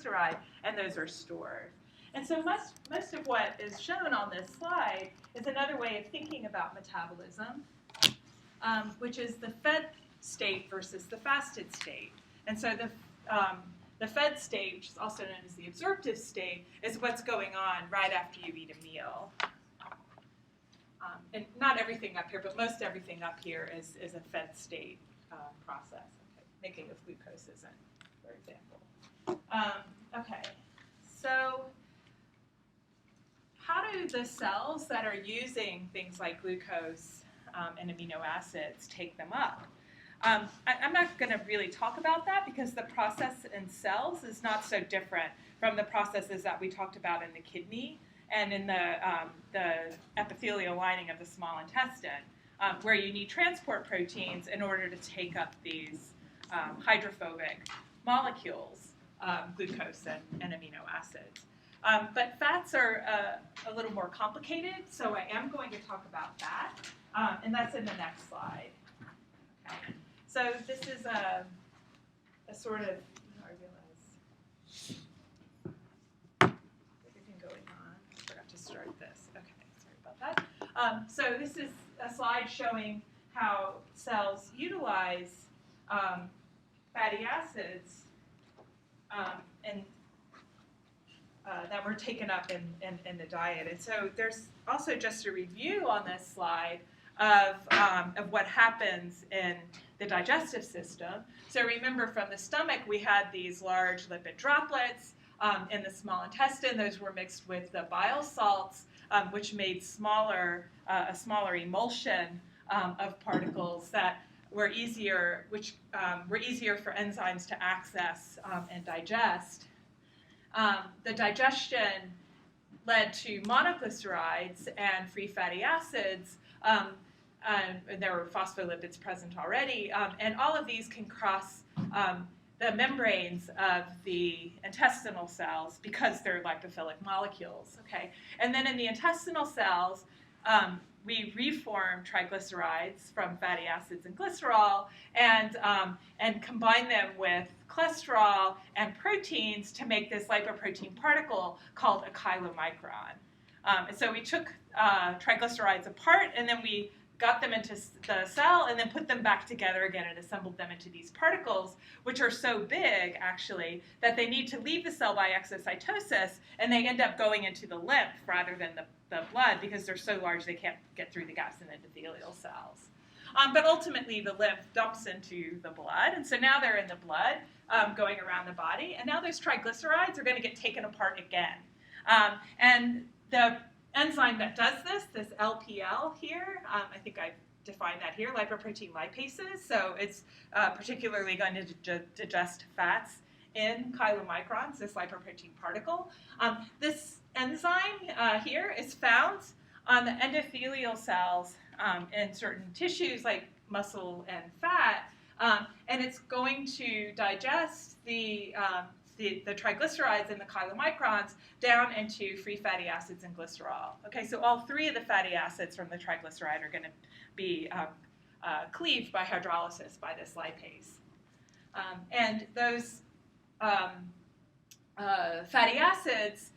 triglyceride, and those are stored. And so most of what is shown on this slide is another way of thinking about metabolism, which is the fed state versus the fasted state. And so the fed state, which is also known as the absorptive state, is what's going on right after you eat a meal. And not everything up here, but most everything up here is a fed state process. Okay. Making of glucose isn't, for example. Okay, so how do the cells that are using things like glucose and amino acids take them up? I'm not going to really talk about that because the process in cells is not so different from the processes that we talked about in the kidney and in the epithelial lining of the small intestine, where you need transport proteins in order to take up these hydrophobic molecules, glucose and amino acids. But fats are a little more complicated, so I am going to talk about that, and that's in the next slide. Okay. So this is a sort of, I realize everything going on. I forgot to start this. Okay, sorry about that. So this is a slide showing how cells utilize fatty acids and that were taken up in the diet. And so there's also just a review on this slide of what happens in the digestive system. So remember, from the stomach, we had these large lipid droplets in the small intestine. Those were mixed with the bile salts, which made a smaller emulsion of particles that were easier, were easier for enzymes to access and digest. The digestion led to monoglycerides and free fatty acids. There were phospholipids present already, and all of these can cross the membranes of the intestinal cells because they're lipophilic molecules. Okay, and then in the intestinal cells, we reform triglycerides from fatty acids and glycerol, and combine them with cholesterol and proteins to make this lipoprotein particle called a chylomicron. And so we took triglycerides apart, and then we got them into the cell and then put them back together again and assembled them into these particles, which are so big, actually, that they need to leave the cell by exocytosis, and they end up going into the lymph rather than the blood because they're so large they can't get through the gaps in endothelial cells. But ultimately, the lymph dumps into the blood, and so now they're in the blood going around the body, and now those triglycerides are going to get taken apart again. And the enzyme that does this LPL here, I think I've defined that here, lipoprotein lipases, so it's particularly going to digest fats in chylomicrons, this lipoprotein particle. This enzyme here is found on the endothelial cells in certain tissues like muscle and fat, and it's going to digest the triglycerides and the chylomicrons down into free fatty acids and glycerol. Okay, so all three of the fatty acids from the triglyceride are going to be cleaved by hydrolysis by this lipase. And those fatty acids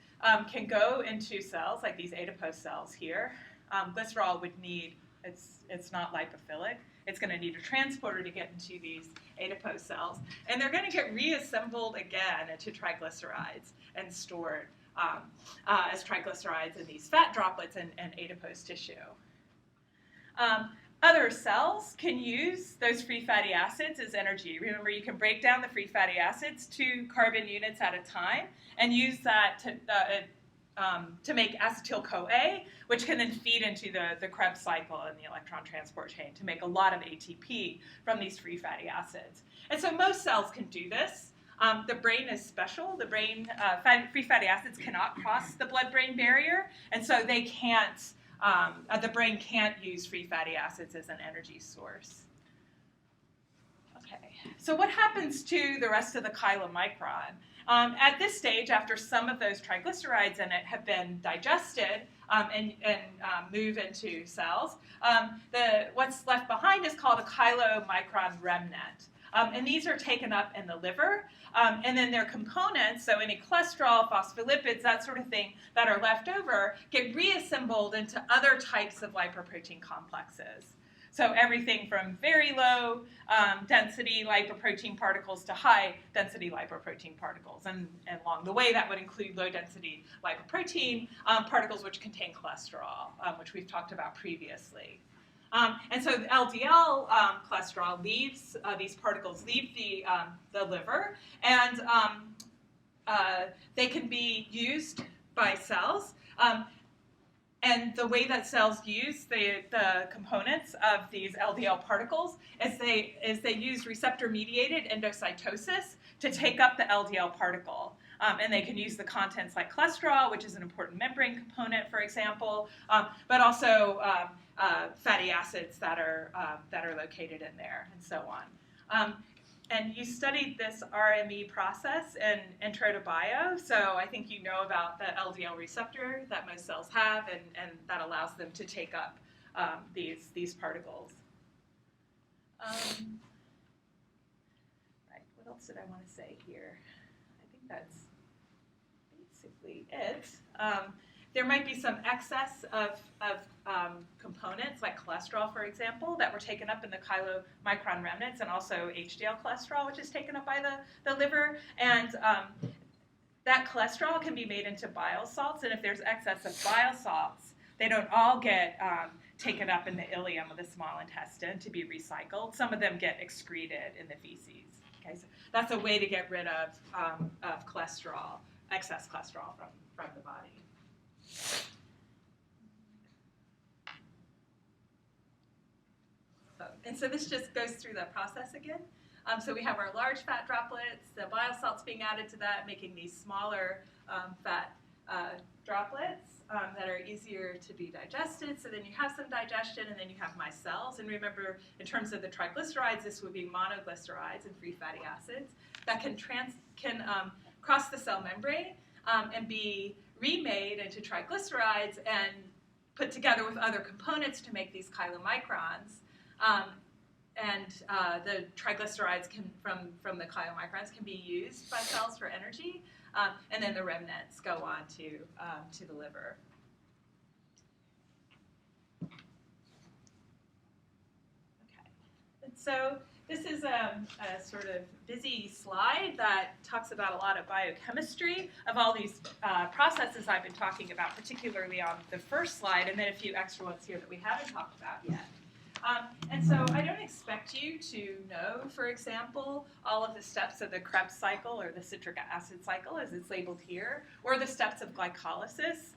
can go into cells like these adipose cells here. Glycerol would need, it's not lipophilic. It's going to need a transporter to get into these adipose cells. And they're going to get reassembled again into triglycerides and stored as triglycerides in these fat droplets and adipose tissue. Other cells can use those free fatty acids as energy. Remember, you can break down the free fatty acids to carbon units at a time and use that to make acetyl-CoA, which can then feed into the Krebs cycle and the electron transport chain to make a lot of ATP from these free fatty acids. And so most cells can do this. The brain is special. The brain, free fatty acids cannot cross the blood-brain barrier, and so they can't, the brain can't use free fatty acids as an energy source. Okay, so what happens to the rest of the chylomicron? At this stage, after some of those triglycerides in it have been digested and move into cells, what's left behind is called a chylomicron remnant. And these are taken up in the liver. And then their components, so any cholesterol, phospholipids, that sort of thing that are left over, get reassembled into other types of lipoprotein complexes. So everything from very low density lipoprotein particles to high density lipoprotein particles. And along the way, that would include low density lipoprotein particles which contain cholesterol, which we've talked about previously. And so the LDL cholesterol leaves, these particles leave the liver, and they can be used by cells. And the way that cells use the components of these LDL particles is they use receptor-mediated endocytosis to take up the LDL particle. And they can use the contents like cholesterol, which is an important membrane component, for example, but also fatty acids that are located in there, and so on. And you studied this RME process in Intro to Bio, so I think you know about the LDL receptor that most cells have, and that allows them to take up these particles. Right, what else did I want to say here? I think that's basically it. There might be some excess of components, like cholesterol, for example, that were taken up in the chylomicron remnants, and also HDL cholesterol, which is taken up by the liver. And that cholesterol can be made into bile salts, and if there's excess of bile salts, they don't all get taken up in the ileum of the small intestine to be recycled. Some of them get excreted in the feces. Okay, so that's a way to get rid of cholesterol, excess cholesterol from the body. And so this just goes through the process again. So we have our large fat droplets, the bile salts being added to that, making these smaller fat droplets that are easier to be digested. So then you have some digestion, and then you have micelles. And remember, in terms of the triglycerides, this would be monoglycerides and free fatty acids that can cross the cell membrane and be remade into triglycerides and put together with other components to make these chylomicrons. The triglycerides from the chylomicrons can be used by cells for energy, and then the remnants go on to the liver. Okay, and so this is a sort of busy slide that talks about a lot of biochemistry of all these processes I've been talking about, particularly on the first slide, and then a few extra ones here that we haven't talked about yet. And so I don't expect you to know, for example, all of the steps of the Krebs cycle or the citric acid cycle as it's labeled here, or the steps of glycolysis.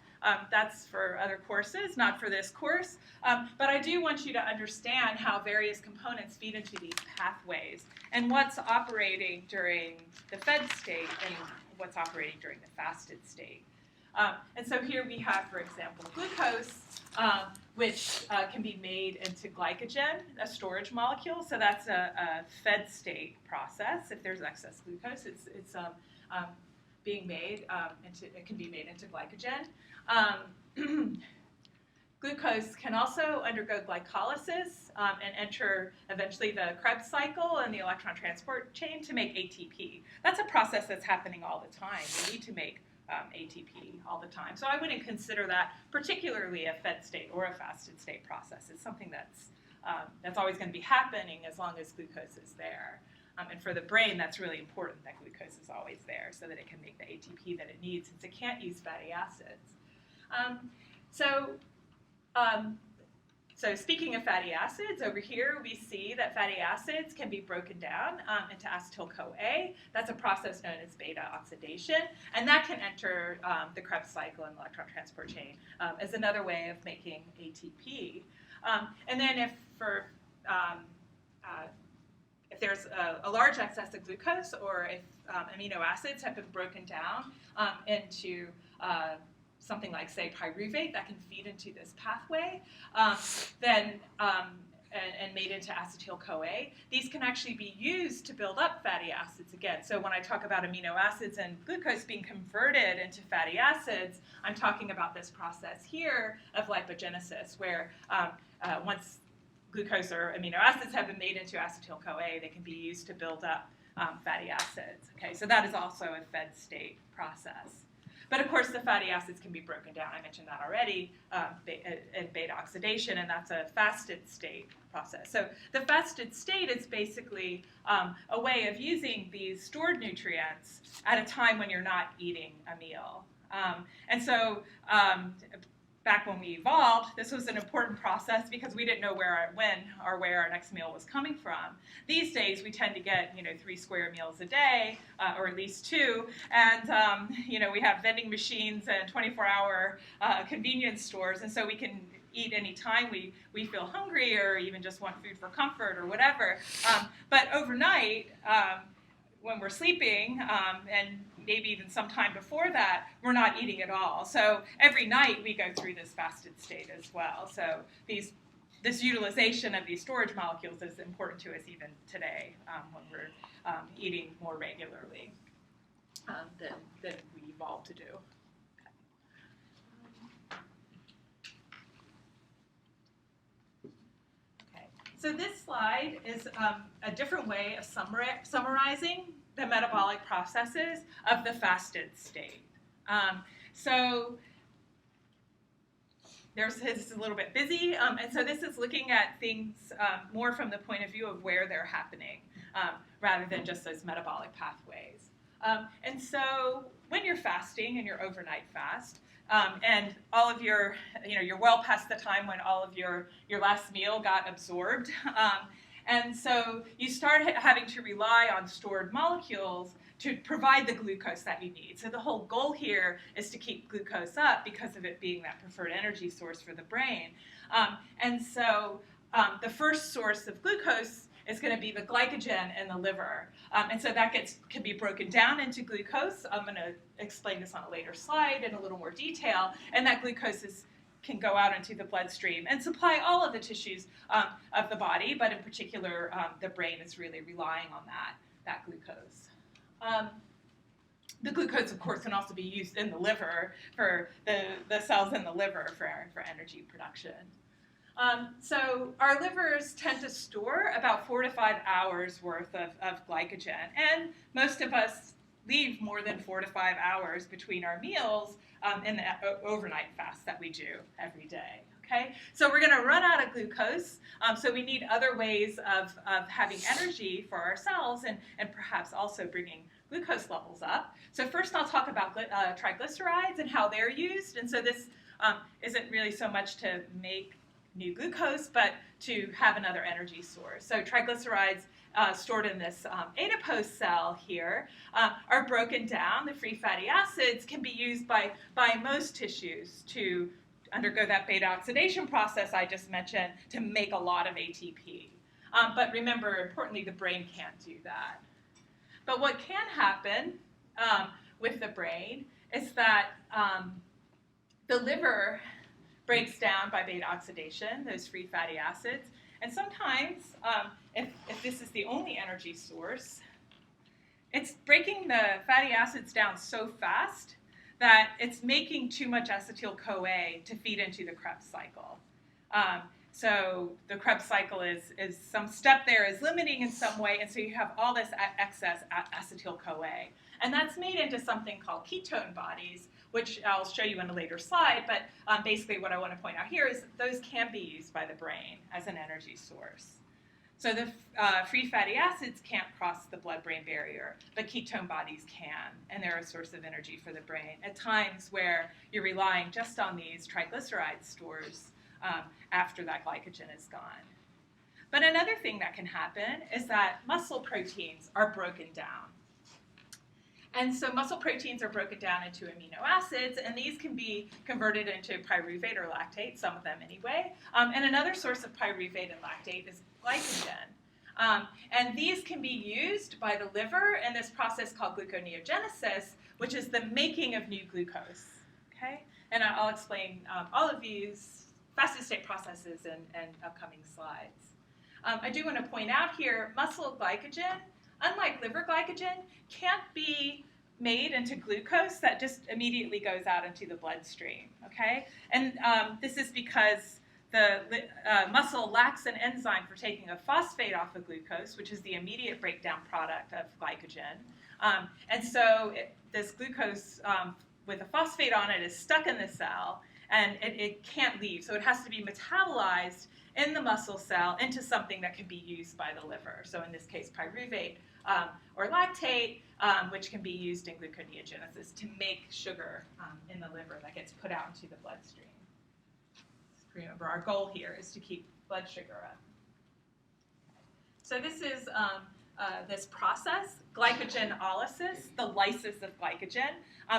That's for other courses, not for this course. But I do want you to understand how various components feed into these pathways and what's operating during the fed state and what's operating during the fasted state. And so here we have, for example, glucose, which can be made into glycogen, a storage molecule. So that's a fed state process. If there's excess glucose, it's being made it can be made into glycogen. Glucose can also undergo glycolysis and enter eventually the Krebs cycle and the electron transport chain to make ATP. That's a process that's happening all the time. We need to make ATP all the time. So I wouldn't consider that particularly a fed state or a fasted state process. It's something that's always going to be happening as long as glucose is there. And for the brain, that's really important that glucose is always there so that it can make the ATP that it needs, since it can't use fatty acids. So speaking of fatty acids, over here we see that fatty acids can be broken down into acetyl-CoA. That's a process known as beta oxidation, and that can enter the Krebs cycle and electron transport chain as another way of making ATP. And then if there's a large excess of glucose, or if amino acids have been broken down into something like, say, pyruvate that can feed into this pathway, and made into acetyl-CoA, these can actually be used to build up fatty acids again. So when I talk about amino acids and glucose being converted into fatty acids, I'm talking about this process here of lipogenesis, where once glucose or amino acids have been made into acetyl-CoA. They can be used to build up fatty acids. Okay, so that is also a fed state process. But of course, the fatty acids can be broken down. I mentioned that already in beta oxidation, and that's a fasted state process. So the fasted state is basically a way of using these stored nutrients at a time when you're not eating a meal. And so back when we evolved, this was an important process because we didn't know where our next meal was coming from. These days, we tend to get 3 square meals a day, or at least 2, and we have vending machines and 24-hour convenience stores, and so we can eat any time we feel hungry or even just want food for comfort or whatever. But overnight, when we're sleeping, and maybe even sometime before that, we're not eating at all. So every night we go through this fasted state as well. So this utilization of these storage molecules is important to us even today when we're eating more regularly than we evolved to do. Okay. So this slide is a different way of summarizing the metabolic processes of the fasted state. So this is a little bit busy, and so this is looking at things more from the point of view of where they're happening, rather than just those metabolic pathways. And so when you're fasting and you're overnight fast, and all of you're well past the time when all of your last meal got absorbed, and so you start having to rely on stored molecules to provide the glucose that you need. So the whole goal here is to keep glucose up because of it being that preferred energy source for the brain. And so the first source of glucose is going to be the glycogen in the liver. And so that can be broken down into glucose. I'm going to explain this on a later slide in a little more detail. And that glucose can go out into the bloodstream and supply all of the tissues of the body, but in particular, the brain is really relying on that glucose. The glucose, of course, can also be used in the liver for the cells in the liver for energy production. So our livers tend to store about 4 to 5 hours worth of glycogen, and most of us leave more than 4 to 5 hours between our meals in the overnight fast that we do every day. Okay, so we're going to run out of glucose, so we need other ways of having energy for ourselves and perhaps also bringing glucose levels up. So first I'll talk about triglycerides and how they're used. And so this isn't really so much to make new glucose, but to have another energy source. So triglycerides stored in this adipose cell here are broken down. The free fatty acids can be used by most tissues to undergo that beta oxidation process I just mentioned to make a lot of ATP. But remember, importantly, the brain can't do that. But what can happen with the brain is that the liver breaks down by beta oxidation those free fatty acids. And sometimes, if this is the only energy source, it's breaking the fatty acids down so fast that it's making too much acetyl-CoA to feed into the Krebs cycle. So the Krebs cycle is some step there is limiting in some way, and so you have all this excess acetyl-CoA. And that's made into something called ketone bodies, which I'll show you in a later slide, but basically what I want to point out here is those can be used by the brain as an energy source. So the free fatty acids can't cross the blood-brain barrier, but ketone bodies can, and they're a source of energy for the brain at times where you're relying just on these triglyceride stores after that glycogen is gone. But another thing that can happen is that muscle proteins are broken down. And so muscle proteins are broken down into amino acids, and these can be converted into pyruvate or lactate, some of them anyway. And another source of pyruvate and lactate is glycogen. And these can be used by the liver in this process called gluconeogenesis, which is the making of new glucose. Okay? And I'll explain all of these fasted state processes in upcoming slides. I do want to point out here, muscle glycogen, unlike liver glycogen, can't be made into glucose that just immediately goes out into the bloodstream, okay? And this is because the muscle lacks an enzyme for taking a phosphate off of glucose, which is the immediate breakdown product of glycogen. And so this glucose with a phosphate on it is stuck in the cell, and it can't leave. So it has to be metabolized in the muscle cell into something that can be used by the liver. So in this case, pyruvate or lactate, which can be used in gluconeogenesis to make sugar in the liver that gets put out into the bloodstream. Remember, our goal here is to keep blood sugar up. So this is this process, glycogenolysis, the lysis of glycogen.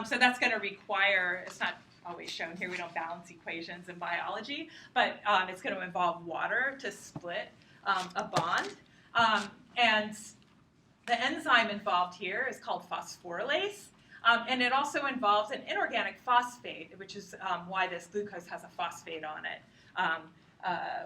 So that's going to require, it's not always shown here, we don't balance equations in biology, but it's going to involve water to split a bond. And the enzyme involved here is called phosphorylase. And it also involves an inorganic phosphate, which is why this glucose has a phosphate on it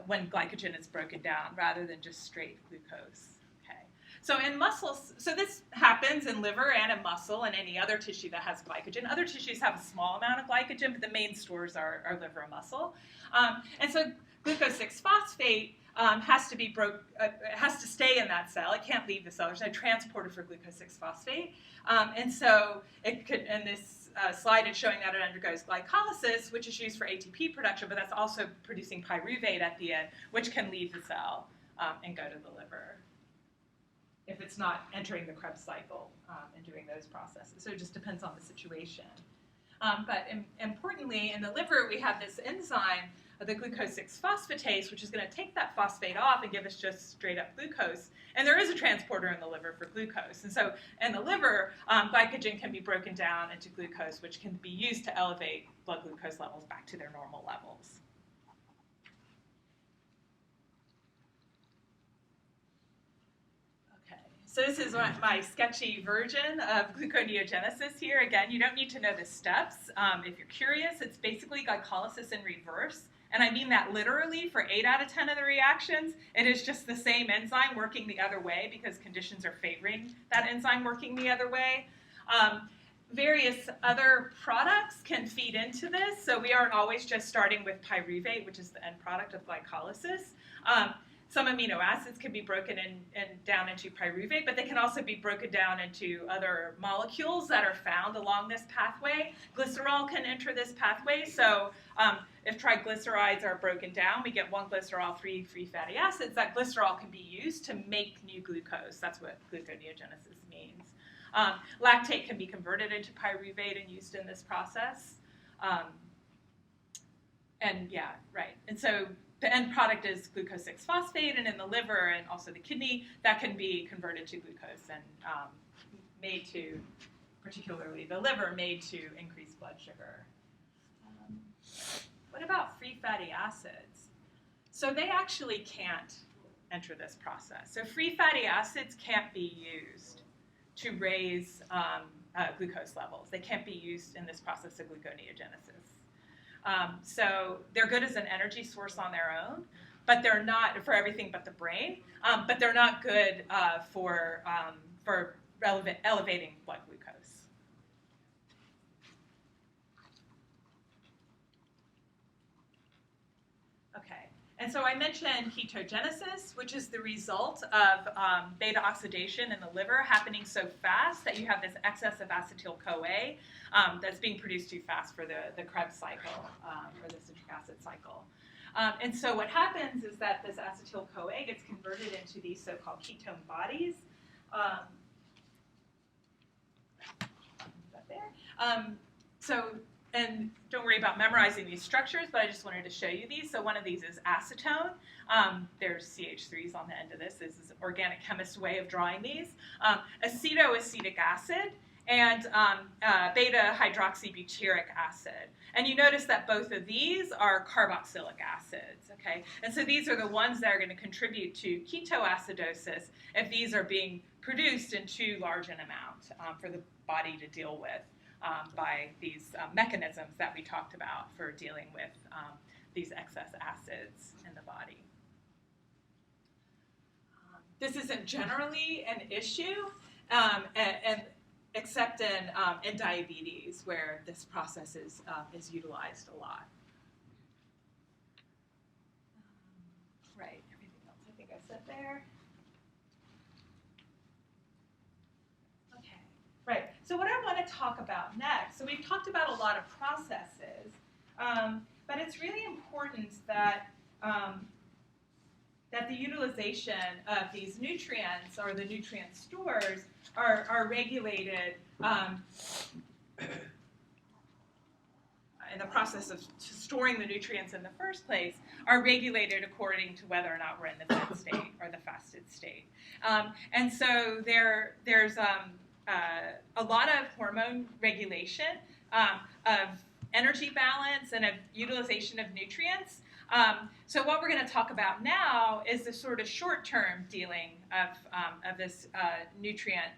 when glycogen is broken down rather than just straight glucose. Okay. So in muscles, so this happens in liver and in muscle and any other tissue that has glycogen. Other tissues have a small amount of glycogen, but the main stores are liver and muscle. And so glucose 6-phosphate has to stay in that cell. It can't leave the cell. There's no transporter for glucose 6-phosphate. And so it could, in this slide, it's showing that it undergoes glycolysis, which is used for ATP production, but that's also producing pyruvate at the end, which can leave the cell and go to the liver if it's not entering the Krebs cycle and doing those processes. So it just depends on the situation. But importantly, in the liver, we have this enzyme, the glucose 6-phosphatase, which is going to take that phosphate off and give us just straight up glucose. And there is a transporter in the liver for glucose. And so in the liver, glycogen can be broken down into glucose, which can be used to elevate blood glucose levels back to their normal levels. Okay, so this is my sketchy version of gluconeogenesis here. Again, you don't need to know the steps. If you're curious, it's basically glycolysis in reverse. And I mean that literally for 8 out of 10 of the reactions. It is just the same enzyme working the other way because conditions are favoring that enzyme working the other way. Various other products can feed into this. So we aren't always just starting with pyruvate, which is the end product of glycolysis. Some amino acids can be broken down into pyruvate, but they can also be broken down into other molecules that are found along this pathway. Glycerol can enter this pathway. So if triglycerides are broken down, we get 1-glycerol, 3 free fatty acids. That glycerol can be used to make new glucose. That's what gluconeogenesis means. Lactate can be converted into pyruvate and used in this process. And so the end product is glucose 6-phosphate, and in the liver and also the kidney, that can be converted to glucose and made to, particularly the liver, made to increase blood sugar. What about free fatty acids? So they actually can't enter this process. So free fatty acids can't be used to raise glucose levels. They can't be used in this process of gluconeogenesis. So they're good as an energy source on their own, but they're not for everything but the brain. But they're not good for elevating blood glucose. Okay, and so I mentioned ketogenesis, which is the result of beta oxidation in the liver happening so fast that you have this excess of acetyl-CoA that's being produced too fast for the Krebs cycle or the citric acid cycle. And so what happens is that this acetyl-CoA gets converted into these so-called ketone bodies. And don't worry about memorizing these structures, but I just wanted to show you these. So one of these is acetone. There's CH3s on the end of this. This is an organic chemist's way of drawing these. Acetoacetic acid and beta-hydroxybutyric acid. And you notice that both of these are carboxylic acids, okay? And so these are the ones that are going to contribute to ketoacidosis if these are being produced in too large an amount for the body to deal with by these mechanisms that we talked about for dealing with these excess acids in the body. This isn't generally an issue, except in diabetes, where this process is utilized a lot. it there? Okay, right. So what I want to talk about next, so we've talked about a lot of processes, but it's really important that that the utilization of these nutrients or the nutrient stores are regulated in the process of storing the nutrients in the first place, are regulated according to whether or not we're in the fed state or the fasted state. And so there's a lot of hormone regulation of energy balance and of utilization of nutrients. So what we're going to talk about now is the sort of short-term dealing of this nutrient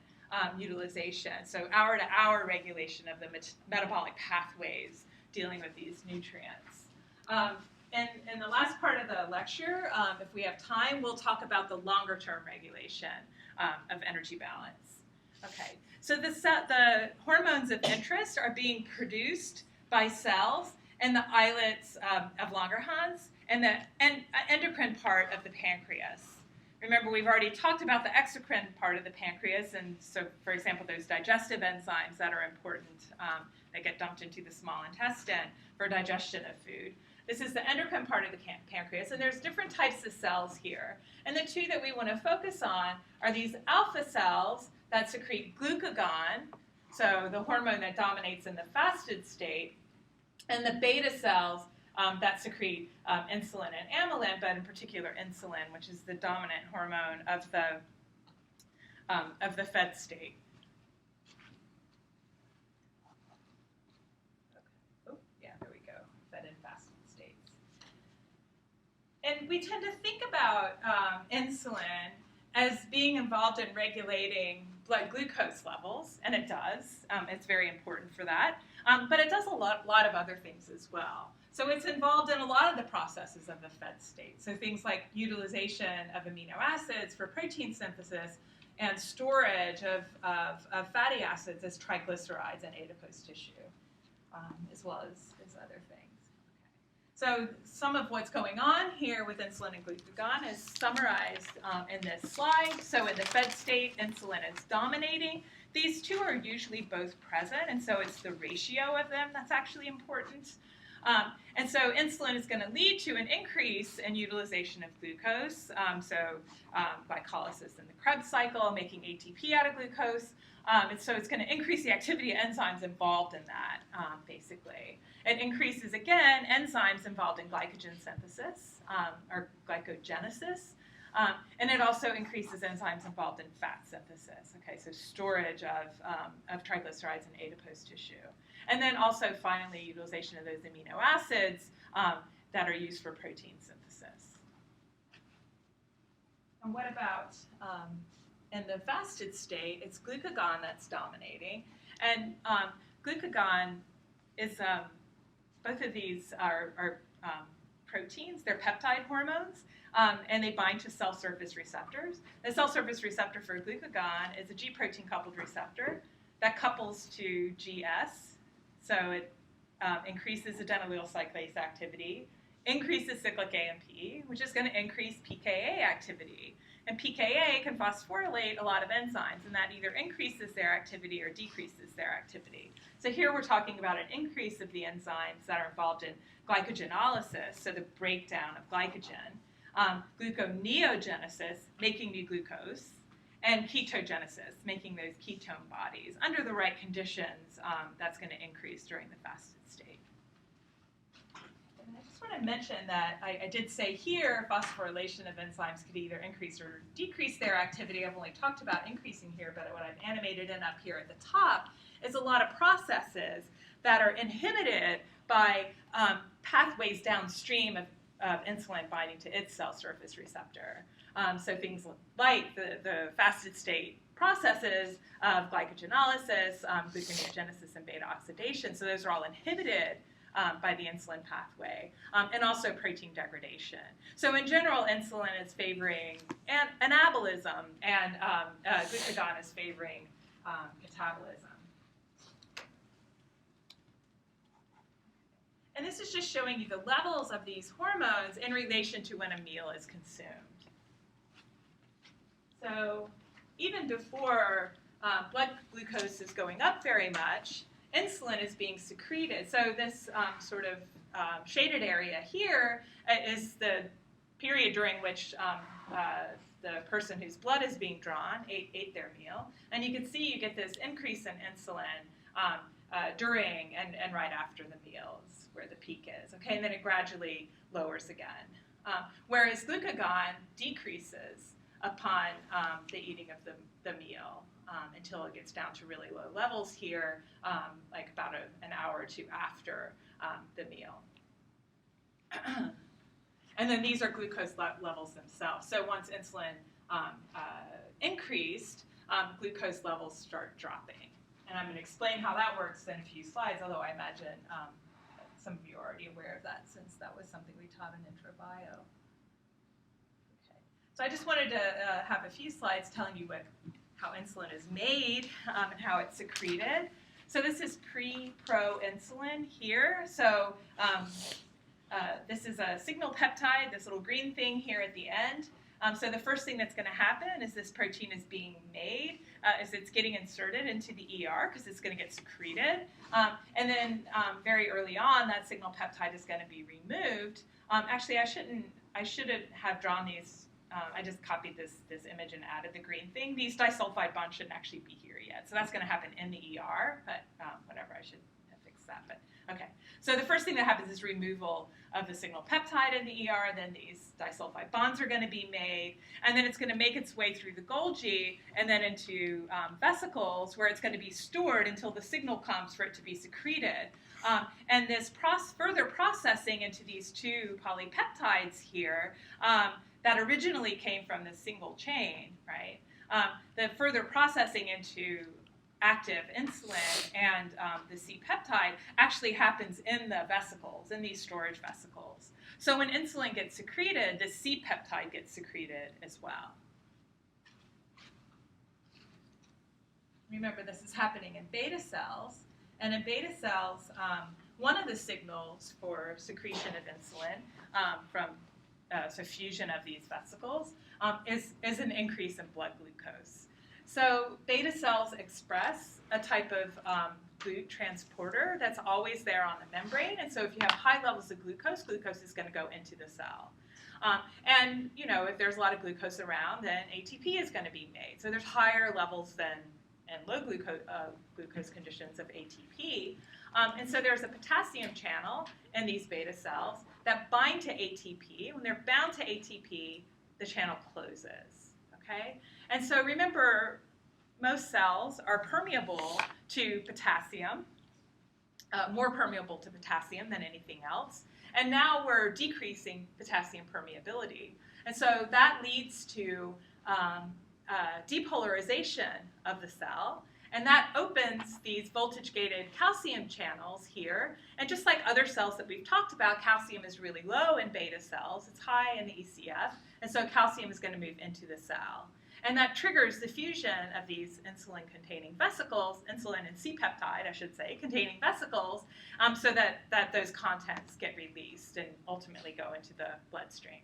utilization. So hour-to-hour regulation of the metabolic pathways dealing with these nutrients. In the last part of the lecture, if we have time, we'll talk about the longer-term regulation of energy balance. Okay, so the hormones of interest are being produced by cells in the islets of Langerhans and the endocrine part of the pancreas. Remember, we've already talked about the exocrine part of the pancreas, and so, for example, those digestive enzymes that are important that get dumped into the small intestine for digestion of food. This is the endocrine part of the pancreas, and there's different types of cells here. And the two that we want to focus on are these alpha cells that secrete glucagon, so the hormone that dominates in the fasted state, and the beta cells that secrete insulin and amylin, but in particular insulin, which is the dominant hormone of the fed state. Okay. Oh, yeah, there we go. Fed and fasted states. And we tend to think about insulin as being involved in regulating blood glucose levels, and it does. It's very important for that. But it does a lot of other things as well. So it's involved in a lot of the processes of the fed state. So things like utilization of amino acids for protein synthesis and storage of fatty acids as triglycerides in adipose tissue, as well as other things. So some of what's going on here with insulin and glucagon is summarized in this slide. So in the fed state, insulin is dominating. These two are usually both present, and so it's the ratio of them that's actually important. And so insulin is going to lead to an increase in utilization of glucose, glycolysis in the Krebs cycle, making ATP out of glucose. And so it's going to increase the activity of enzymes involved in that, basically. It increases, again, enzymes involved in glycogen synthesis, or glycogenesis. And it also increases enzymes involved in fat synthesis, okay, so storage of triglycerides in adipose tissue. And then also, finally, utilization of those amino acids that are used for protein synthesis. And what about in the fasted state? It's glucagon that's dominating. And glucagon is, both of these are proteins. They're peptide hormones. And they bind to cell surface receptors. The cell surface receptor for glucagon is a G protein coupled receptor that couples to GS. So it increases adenylyl cyclase activity, increases cyclic AMP, which is going to increase pKa activity. And pKa can phosphorylate a lot of enzymes, and that either increases their activity or decreases their activity. So here we're talking about an increase of the enzymes that are involved in glycogenolysis, so the breakdown of glycogen, gluconeogenesis, making new glucose, and ketogenesis, making those ketone bodies. Under the right conditions, that's going to increase during the fasted state. And I just want to mention that I did say here phosphorylation of enzymes could either increase or decrease their activity. I've only talked about increasing here, but what I've animated in up here at the top is a lot of processes that are inhibited by pathways downstream of insulin binding to its cell surface receptor. So things like the fasted state processes of glycogenolysis, gluconeogenesis, and beta oxidation. So those are all inhibited by the insulin pathway, and also protein degradation. So in general, insulin is favoring anabolism, and glucagon is favoring catabolism. And this is just showing you the levels of these hormones in relation to when a meal is consumed. So even before blood glucose is going up very much, insulin is being secreted. So this sort of shaded area here is the period during which the person whose blood is being drawn ate their meal. And you can see you get this increase in insulin during and right after the meals, where the peak is. Okay, and then it gradually lowers again. Whereas glucagon decreases upon the eating of the meal until it gets down to really low levels here, like about an hour or two after the meal. And then these are glucose levels themselves. So once insulin increased, glucose levels start dropping. And I'm going to explain how that works in a few slides, although I imagine some of you are already aware of that since that was something we taught in intro bio. Okay. So I just wanted to have a few slides telling you how insulin is made and how it's secreted. So this is pre-pro insulin here. So this is a signal peptide, this little green thing here at the end. So the first thing that's going to happen is this protein is being made, is it's getting inserted into the ER because it's going to get secreted. And then very early on, that signal peptide is going to be removed. Actually, I shouldn't have drawn these. I just copied this image and added the green thing. These disulfide bonds shouldn't actually be here yet. So that's going to happen in the ER, but whatever, I should have fixed that. But okay. So the first thing that happens is removal of the signal peptide in the ER, then these disulfide bonds are going to be made, and then it's going to make its way through the Golgi and then into vesicles where it's going to be stored until the signal comes for it to be secreted. And this further processing into these two polypeptides here that originally came from this single chain, right? The further processing into active insulin and the C-peptide actually happens in the vesicles, in these storage vesicles. So when insulin gets secreted, the C-peptide gets secreted as well. Remember, this is happening in beta cells. And in beta cells, one of the signals for secretion of insulin from fusion of these vesicles is an increase in blood glucose. So beta cells express a type of GLUT transporter that's always there on the membrane. And so if you have high levels of glucose, glucose is going to go into the cell. And you know, if there's a lot of glucose around, then ATP is going to be made. So there's higher levels than in low glucose conditions of ATP. And so there's a potassium channel in these beta cells that bind to ATP. When they're bound to ATP, the channel closes. Okay? And so remember, most cells are permeable to potassium, more permeable to potassium than anything else. And now we're decreasing potassium permeability. And so that leads to depolarization of the cell. And that opens these voltage-gated calcium channels here. And just like other cells that we've talked about, calcium is really low in beta cells. It's high in the ECF. And so calcium is going to move into the cell. And that triggers the fusion of these insulin-containing vesicles, insulin and C-peptide, I should say, containing vesicles, so that those contents get released and ultimately go into the bloodstream.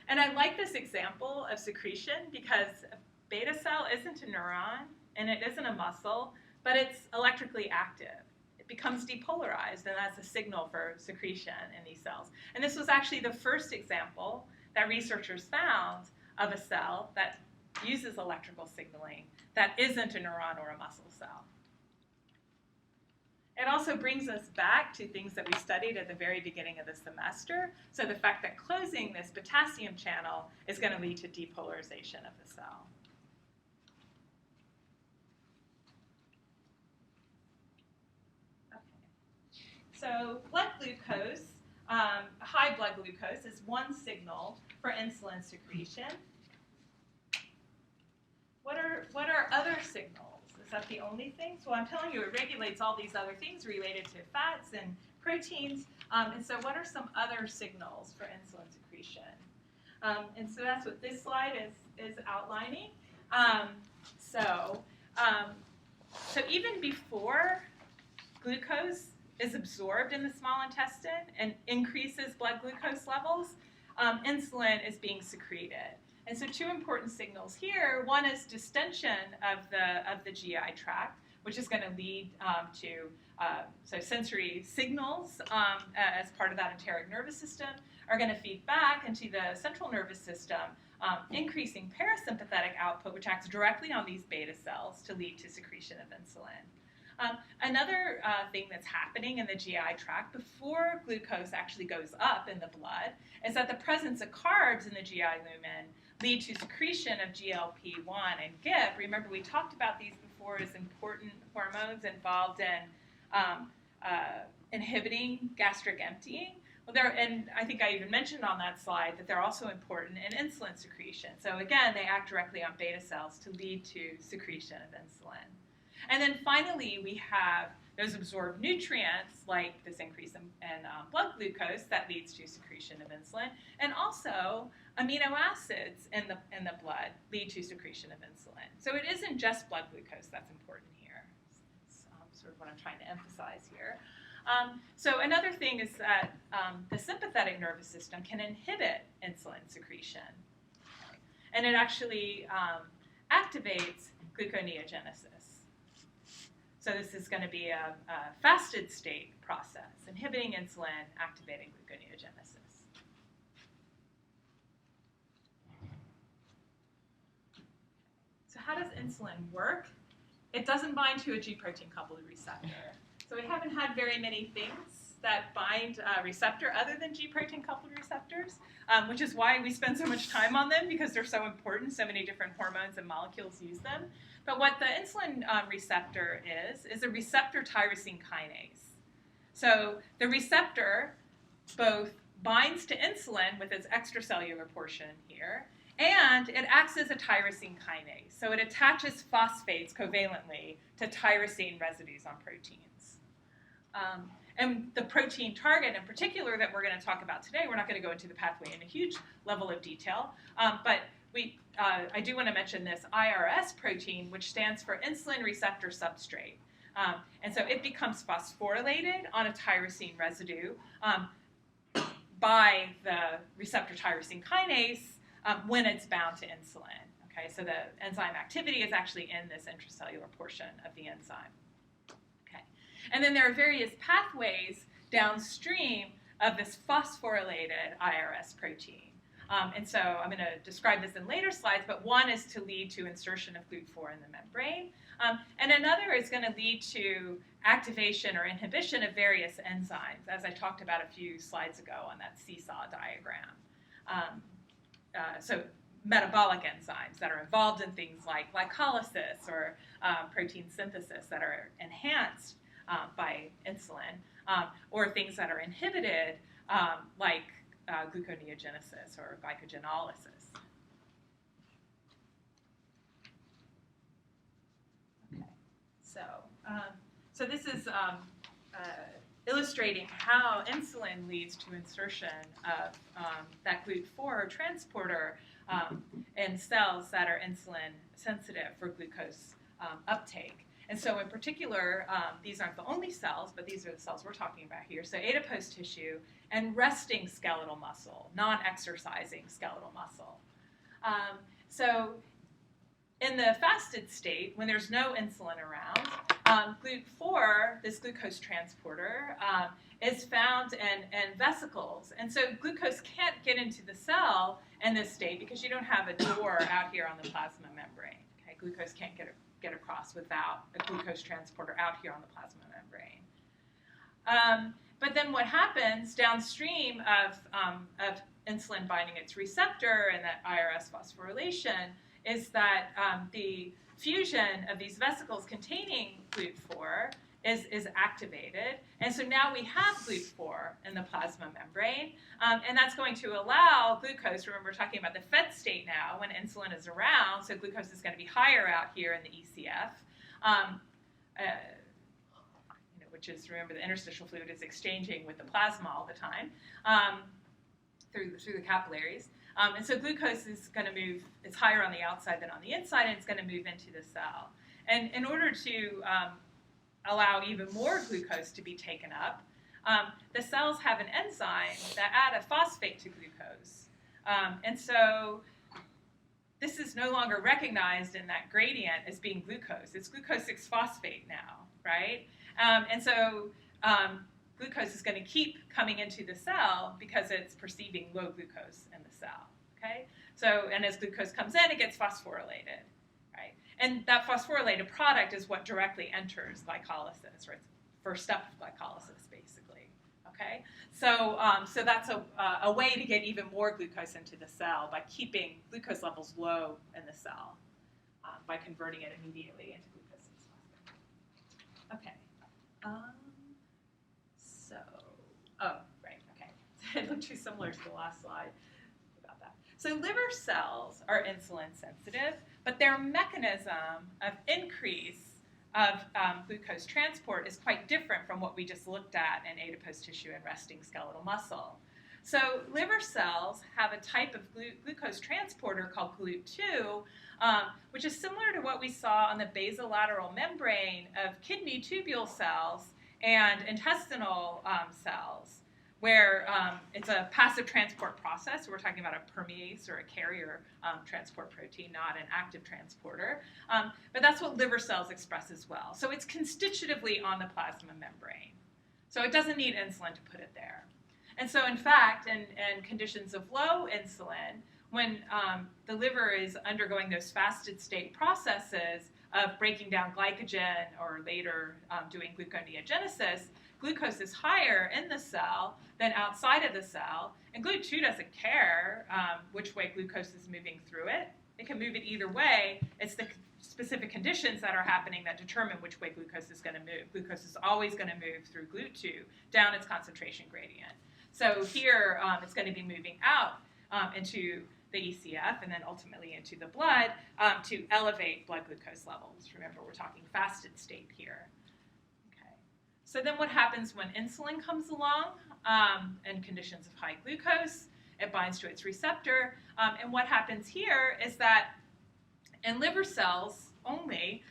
And I like this example of secretion because a beta cell isn't a neuron and it isn't a muscle, but it's electrically active. It becomes depolarized, and that's a signal for secretion in these cells. And this was actually the first example that researchers found of a cell that uses electrical signaling that isn't a neuron or a muscle cell. It also brings us back to things that we studied at the very beginning of the semester. So the fact that closing this potassium channel is going to lead to depolarization of the cell. Okay. So blood glucose, high blood glucose is one signal for insulin secretion. What are other signals? Is that the only thing? So I'm telling you, it regulates all these other things related to fats and proteins. And so what are some other signals for insulin secretion? And so that's what this slide is outlining. So even before glucose is absorbed in the small intestine and increases blood glucose levels, insulin is being secreted. And so two important signals here. One is distension of the GI tract, which is going to lead to so sensory signals as part of that enteric nervous system are going to feed back into the central nervous system, increasing parasympathetic output, which acts directly on these beta cells to lead to secretion of insulin. Another thing that's happening in the GI tract before glucose actually goes up in the blood is that the presence of carbs in the GI lumen lead to secretion of GLP-1 and GIP. Remember, we talked about these before as important hormones involved in inhibiting gastric emptying. Well, and I think I even mentioned on that slide that they're also important in insulin secretion. So again, they act directly on beta cells to lead to secretion of insulin. And then finally, we have those absorbed nutrients, like this increase in blood glucose that leads to secretion of insulin, and also amino acids in the blood lead to secretion of insulin. So it isn't just blood glucose that's important here. It's sort of what I'm trying to emphasize here. So another thing is that the sympathetic nervous system can inhibit insulin secretion. Okay? And it actually activates gluconeogenesis. So this is going to be a fasted state process, inhibiting insulin, activating gluconeogenesis. So how does insulin work? It doesn't bind to a G protein coupled receptor. So we haven't had very many things that bind a receptor other than G protein coupled receptors, which is why we spend so much time on them, because they're so important. So many different hormones and molecules use them. But what the insulin receptor is a receptor tyrosine kinase. So the receptor both binds to insulin with its extracellular portion here, and it acts as a tyrosine kinase. So it attaches phosphates covalently to tyrosine residues on proteins. And the protein target in particular that we're going to talk about today, we're not going to go into the pathway in a huge level of detail, but I do want to mention this IRS protein, which stands for insulin receptor substrate. And so it becomes phosphorylated on a tyrosine residue by the receptor tyrosine kinase when it's bound to insulin. Okay, so the enzyme activity is actually in this intracellular portion of the enzyme. Okay, and then there are various pathways downstream of this phosphorylated IRS protein. And so I'm going to describe this in later slides, but one is to lead to insertion of GLUT4 in the membrane. And another is going to lead to activation or inhibition of various enzymes, as I talked about a few slides ago on that seesaw diagram. So metabolic enzymes that are involved in things like glycolysis or protein synthesis that are enhanced by insulin, or things that are inhibited like gluconeogenesis or glycogenolysis. Okay, so this is illustrating how insulin leads to insertion of that GLUT4 transporter in cells that are insulin sensitive for glucose uptake. And so in particular, these aren't the only cells, but these are the cells we're talking about here. So adipose tissue and resting skeletal muscle, non-exercising skeletal muscle. So in the fasted state, when there's no insulin around, GLUT4, this glucose transporter, is found in vesicles. And so glucose can't get into the cell in this state because you don't have a door out here on the plasma membrane. Okay? Glucose can't get across without a glucose transporter out here on the plasma membrane. But then what happens downstream of insulin binding its receptor and that IRS phosphorylation is that the fusion of these vesicles containing GLUT4 is activated. And so now we have GLUT4 in the plasma membrane, and that's going to allow glucose, remember we're talking about the fed state now when insulin is around, so glucose is going to be higher out here in the ECF, which is, remember, the interstitial fluid is exchanging with the plasma all the time through the capillaries. And so glucose is going to move, it's higher on the outside than on the inside, and it's going to move into the cell. And in order to allow even more glucose to be taken up, the cells have an enzyme that add a phosphate to glucose. And so this is no longer recognized in that gradient as being glucose. It's glucose 6-phosphate now, right? And so glucose is going to keep coming into the cell because it's perceiving low glucose in the cell, okay? So, and as glucose comes in, it gets phosphorylated, right? And that phosphorylated product is what directly enters glycolysis, right? First step of glycolysis, basically, okay? So, so that's a way to get even more glucose into the cell by keeping glucose levels low in the cell by converting it immediately into glucose 6-phosphate. Okay. Oh, right, okay. It looked too similar to the last slide. About that. So liver cells are insulin sensitive, but their mechanism of increase of glucose transport is quite different from what we just looked at in adipose tissue and resting skeletal muscle. So liver cells have a type of glucose transporter called GLUT2, which is similar to what we saw on the basolateral membrane of kidney tubule cells and intestinal cells, where it's a passive transport process. So we're talking about a permease or a carrier transport protein, not an active transporter. But that's what liver cells express as well. So it's constitutively on the plasma membrane. So it doesn't need insulin to put it there. And so in fact, in conditions of low insulin, when the liver is undergoing those fasted state processes of breaking down glycogen or later doing gluconeogenesis, glucose is higher in the cell than outside of the cell, and GLUT2 doesn't care which way glucose is moving through it. It can move it either way. It's the specific conditions that are happening that determine which way glucose is going to move. Glucose is always going to move through GLUT2 down its concentration gradient. So here it's going to be moving out into the ECF and then ultimately into the blood to elevate blood glucose levels. Remember, we're talking fasted state here. Okay. So then what happens when insulin comes along in conditions of high glucose? It binds to its receptor. And what happens here is that in liver cells only,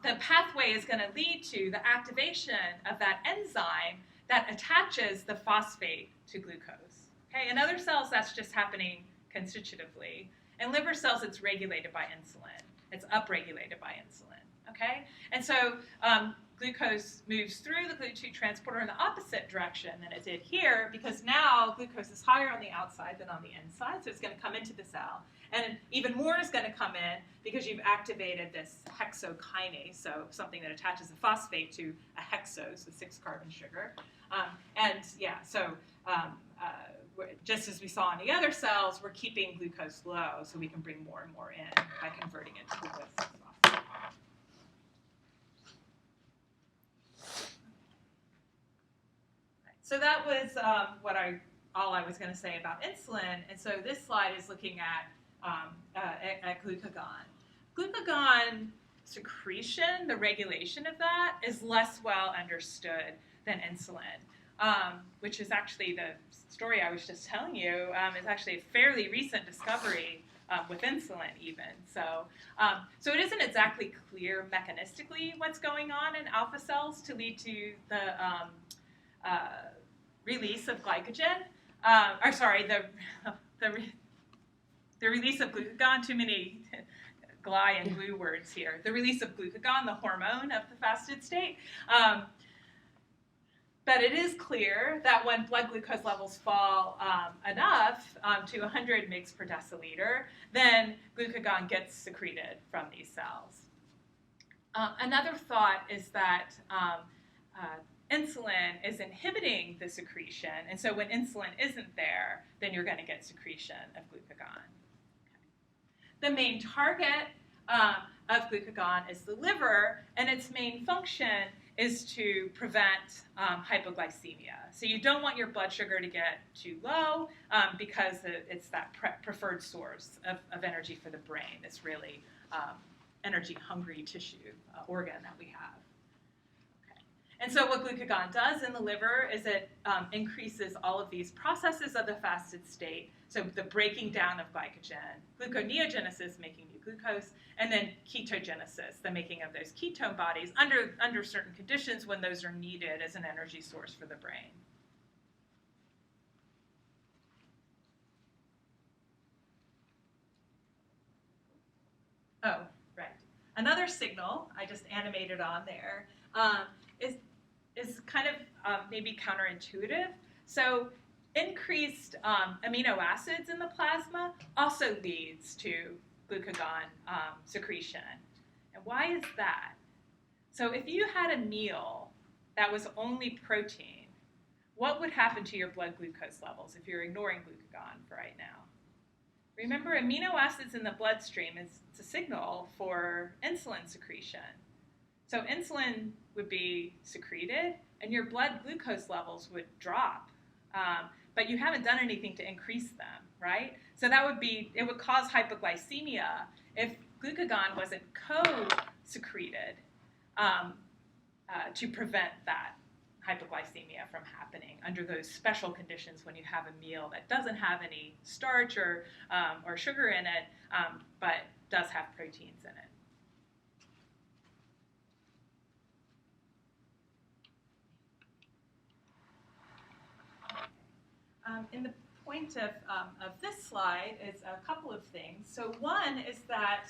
the pathway is going to lead to the activation of that enzyme that attaches the phosphate to glucose. Okay? In other cells, that's just happening constitutively. In liver cells, it's regulated by insulin. It's upregulated by insulin. Okay? And so glucose moves through the GLUT2 transporter in the opposite direction than it did here, because now glucose is higher on the outside than on the inside, so it's going to come into the cell. And even more is going to come in because you've activated this hexokinase, so something that attaches a phosphate to a hexose, a 6-carbon sugar. Just as we saw in the other cells, we're keeping glucose low so we can bring more and more in by converting it to glucose 6-phosphate. So that was all I was going to say about insulin. And so this slide is looking at glucagon. Glucagon secretion, the regulation of that, is less well understood than insulin, which is actually the story I was just telling you, is actually a fairly recent discovery with insulin even. So it isn't exactly clear mechanistically what's going on in alpha cells to lead to the release of glycogen. The release of glucagon, too many gly and glue words here. The release of glucagon, the hormone of the fasted state. But it is clear that when blood glucose levels fall enough to 100 mg per deciliter, then glucagon gets secreted from these cells. Another thought is that insulin is inhibiting the secretion, and so when insulin isn't there, then you're going to get secretion of glucagon. Okay. The main target of glucagon is the liver, and its main function is to prevent hypoglycemia. So you don't want your blood sugar to get too low because it's that preferred source of energy for the brain. It's really energy-hungry tissue organ that we have. And so what glucagon does in the liver is it increases all of these processes of the fasted state, so the breaking down of glycogen, gluconeogenesis, making new glucose, and then ketogenesis, the making of those ketone bodies under certain conditions when those are needed as an energy source for the brain. another signal, I just animated on there, is kind of maybe counterintuitive. So increased amino acids in the plasma also leads to glucagon secretion. And why is that? So if you had a meal that was only protein, what would happen to your blood glucose levels if you're ignoring glucagon for right now? Remember, amino acids in the bloodstream is a signal for insulin secretion. So insulin would be secreted, and your blood glucose levels would drop. But you haven't done anything to increase them, right? So it would cause hypoglycemia if glucagon wasn't co-secreted to prevent that hypoglycemia from happening under those special conditions when you have a meal that doesn't have any starch or sugar in it, but does have proteins in it. In the point of this slide is a couple of things. So one is that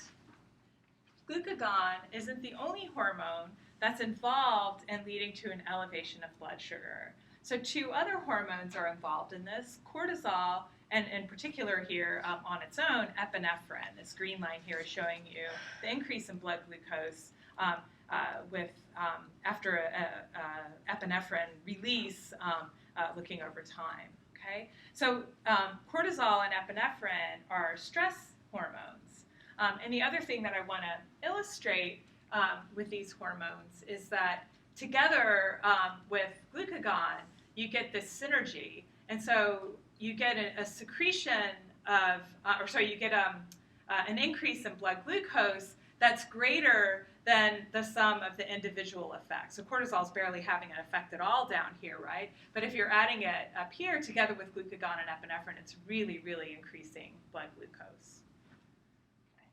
glucagon isn't the only hormone that's involved in leading to an elevation of blood sugar. So two other hormones are involved in this, cortisol, and in particular here on its own, epinephrine. This green line here is showing you the increase in blood glucose after epinephrine release looking over time. Okay? So cortisol and epinephrine are stress hormones. And the other thing that I want to illustrate with these hormones is that together with glucagon, you get this synergy. And so you get a secretion of, you get an increase in blood glucose that's greater than the sum of the individual effects. So cortisol is barely having an effect at all down here, right? But if you're adding it up here together with glucagon and epinephrine, it's really, really increasing blood glucose. Okay.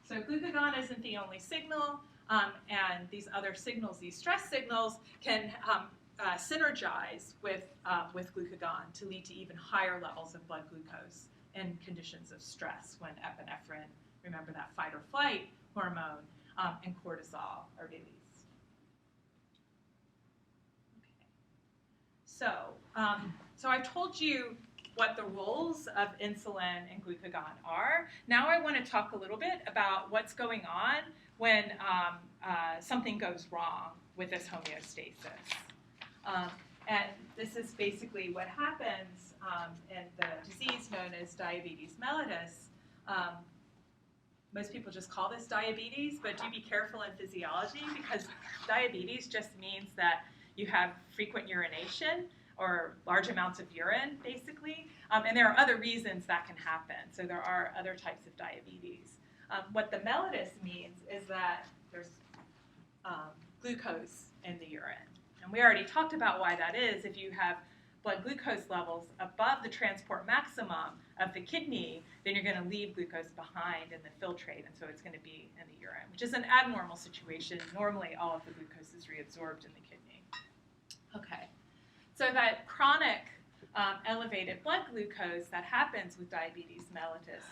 So glucagon isn't the only signal, and these other signals, these stress signals, can synergize with glucagon to lead to even higher levels of blood glucose in conditions of stress when epinephrine, remember that fight or flight hormone, and cortisol are released. Okay. So I've told you what the roles of insulin and glucagon are. Now I want to talk a little bit about what's going on when something goes wrong with this homeostasis. And this is basically what happens in the disease known as diabetes mellitus. Most people just call this diabetes, but do be careful in physiology because diabetes just means that you have frequent urination or large amounts of urine, basically. And there are other reasons that can happen. So there are other types of diabetes. What the mellitus means is that there's glucose in the urine. And we already talked about why that is. If you have blood glucose levels above the transport maximum of the kidney, then you're going to leave glucose behind in the filtrate, and so it's going to be in the urine, which is an abnormal situation. Normally, all of the glucose is reabsorbed in the kidney. Okay, so that chronic elevated blood glucose that happens with diabetes mellitus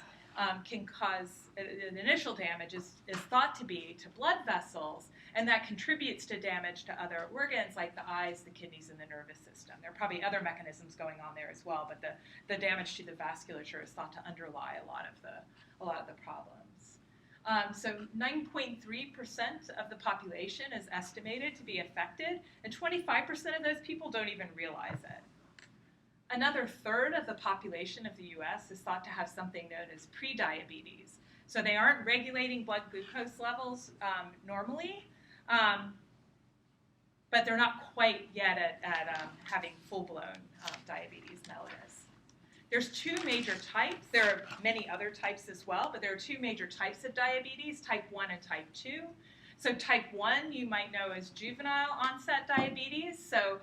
can cause an initial damage is thought to be to blood vessels, and that contributes to damage to other organs like the eyes, the kidneys, and the nervous system. There are probably other mechanisms going on there as well, but the damage to the vasculature is thought to underlie a lot of the problems. So 9.3% of the population is estimated to be affected, and 25% of those people don't even realize it. Another third of the population of the U.S. is thought to have something known as prediabetes. So they aren't regulating blood glucose levels normally, but they're not quite yet at having full-blown diabetes mellitus. There's two major types. There are many other types as well, but there are two major types of diabetes, type 1 and type 2. So type 1 you might know as juvenile onset diabetes. So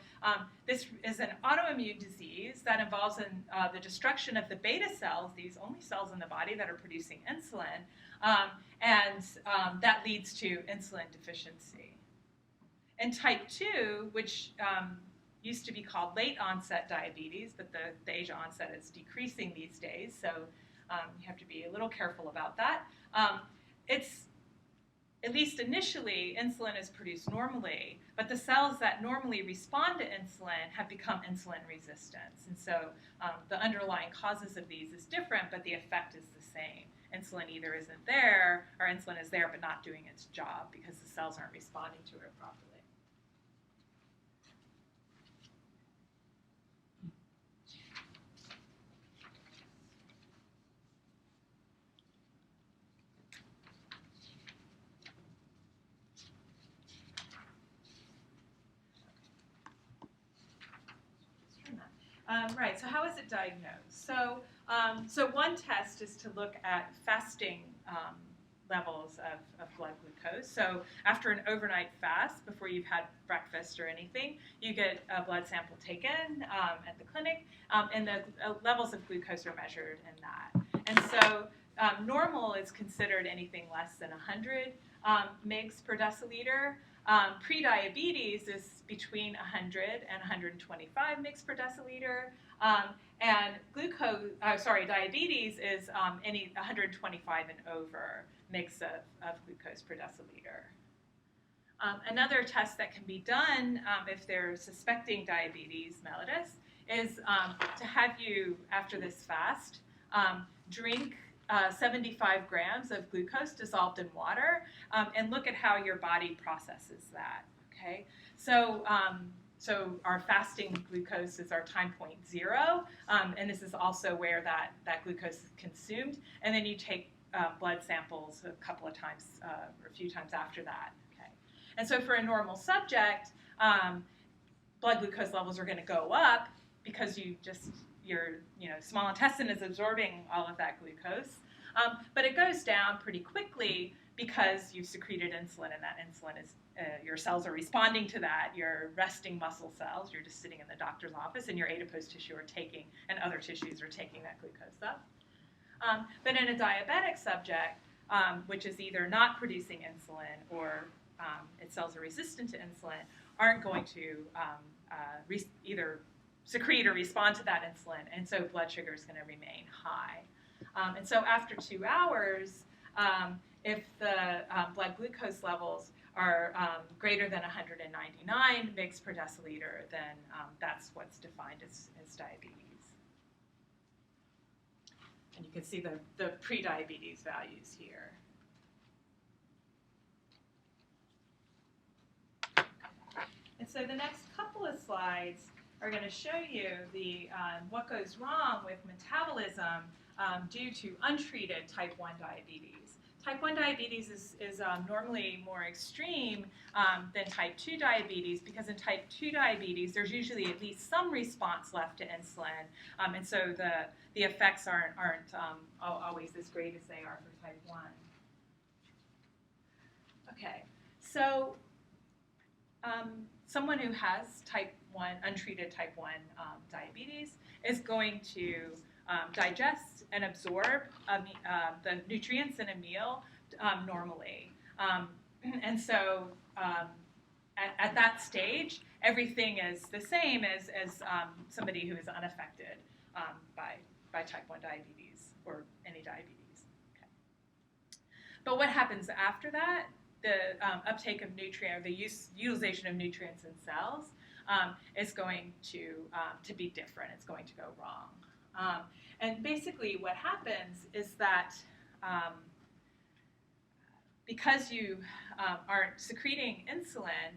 this is an autoimmune disease that involves the destruction of the beta cells, these only cells in the body that are producing insulin, and that leads to insulin deficiency. And type 2, which used to be called late onset diabetes, but the age of onset is decreasing these days, so you have to be a little careful about that. it's, at least initially, insulin is produced normally, but the cells that normally respond to insulin have become insulin resistant. And so the underlying causes of these is different, but the effect is the same. Insulin either isn't there, or insulin is there but not doing its job because the cells aren't responding to it properly. Right, so how is it diagnosed? So one test is to look at fasting levels of blood glucose. So after an overnight fast, before you've had breakfast or anything, you get a blood sample taken at the clinic, and the levels of glucose are measured in that. And so normal is considered anything less than 100 mg per deciliter. Pre-diabetes is between 100 and 125 mg per deciliter, and diabetes is any 125 and over mg of glucose per deciliter. Another test that can be done if they're suspecting diabetes mellitus is to have you, after this fast, drink 75 grams of glucose dissolved in water, and look at how your body processes that. Okay, so our fasting glucose is our time point 0, and this is also where that glucose is consumed. And then you take blood samples a couple of times or a few times after that. Okay, and so for a normal subject, blood glucose levels are going to go up because your small intestine is absorbing all of that glucose, but it goes down pretty quickly because you've secreted insulin, and that insulin is your cells are responding to that. Your resting muscle cells, you're just sitting in the doctor's office, and your adipose tissue are taking, and other tissues are taking that glucose up. But in a diabetic subject, which is either not producing insulin or its cells are resistant to insulin, aren't going to either secrete or respond to that insulin, and so blood sugar is going to remain high. And so after 2 hours, if the blood glucose levels are greater than 199 mg per deciliter, then that's what's defined as diabetes. And you can see the pre-diabetes values here. And so the next couple of slides are going to show you what goes wrong with metabolism due to untreated type 1 diabetes. Type 1 diabetes is normally more extreme than type 2 diabetes, because in type 2 diabetes, there's usually at least some response left to insulin, and so the effects aren't always as great as they are for type 1. Okay, so someone who has type 1, untreated type 1 diabetes is going to digest and absorb the nutrients in a meal normally. And so at that stage, everything is the same as somebody who is unaffected by type 1 diabetes or any diabetes. Okay. But what happens after that? The uptake of nutrient, or the utilization of nutrients in cells is going to be different. It's going to go wrong. And basically what happens is that because you aren't secreting insulin,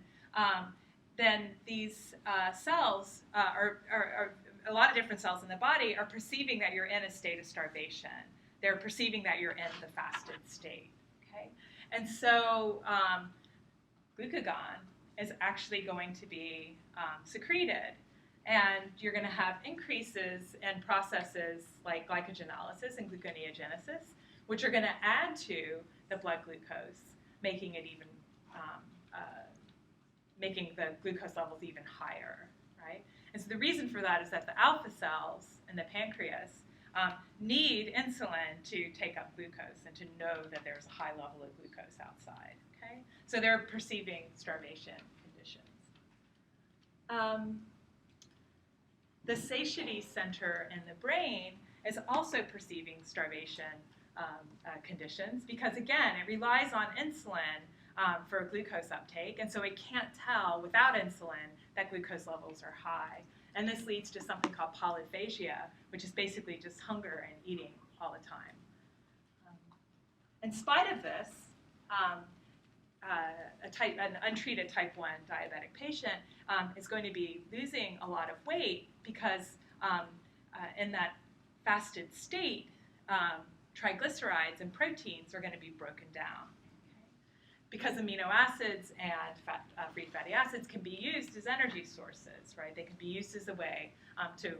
then these cells are a lot of different cells in the body are perceiving that you're in a state of starvation. They're perceiving that you're in the fasted state. Okay? And so glucagon is actually going to be secreted. And you're going to have increases in processes like glycogenolysis and gluconeogenesis, which are going to add to the blood glucose, making it even making the glucose levels even higher, right? And so the reason for that is that the alpha cells in the pancreas need insulin to take up glucose and to know that there's a high level of glucose outside. Okay, so they're perceiving starvation conditions. The satiety center in the brain is also perceiving starvation conditions, because again, it relies on insulin for glucose uptake, and so it can't tell without insulin that glucose levels are high. And this leads to something called polyphagia, which is basically just hunger and eating all the time. In spite of this, an untreated type 1 diabetic patient is going to be losing a lot of weight because in that fasted state, triglycerides and proteins are going to be broken down. Because amino acids and free fatty acids can be used as energy sources, right? They can be used as a way to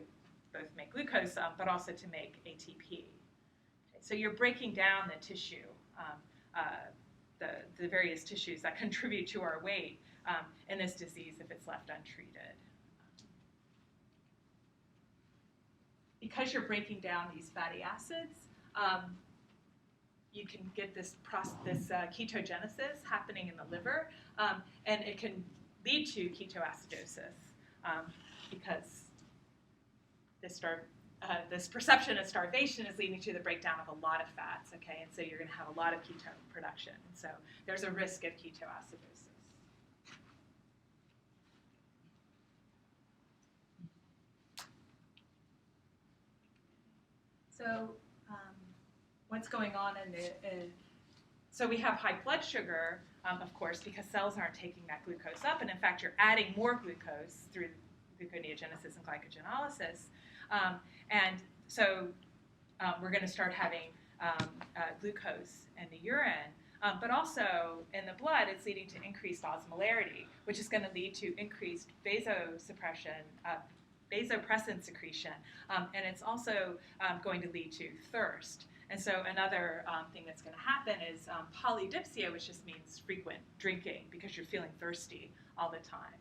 both make glucose, but also to make ATP. Okay, so you're breaking down the tissue, the various tissues that contribute to our weight in this disease if it's left untreated. Because you're breaking down these fatty acids, you can get this ketogenesis happening in the liver, and it can lead to ketoacidosis because this perception of starvation is leading to the breakdown of a lot of fats, okay? And so you're going to have a lot of ketone production. And so there's a risk of ketoacidosis. So what's going on so we have high blood sugar, of course, because cells aren't taking that glucose up, and in fact, you're adding more glucose through gluconeogenesis and glycogenolysis. And so we're going to start having glucose in the urine, but also in the blood, it's leading to increased osmolarity, which is going to lead to increased vasopressin secretion, and it's also going to lead to thirst. And so another thing that's going to happen is polydipsia, which just means frequent drinking because you're feeling thirsty all the time.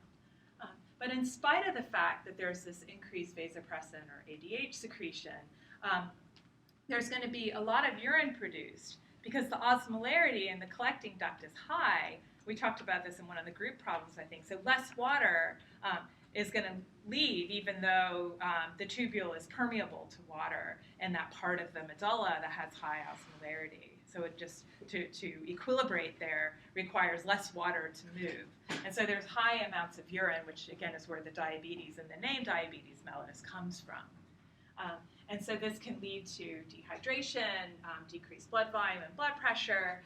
But in spite of the fact that there's this increased vasopressin or ADH secretion, there's going to be a lot of urine produced because the osmolarity in the collecting duct is high. We talked about this in one of the group problems, I think. So less water is going to leave, even though the tubule is permeable to water in that part of the medulla that has high osmolarity. So it just, to equilibrate there, requires less water to move. And so there's high amounts of urine, which again is where the diabetes and the name diabetes mellitus comes from. And so this can lead to dehydration, decreased blood volume and blood pressure,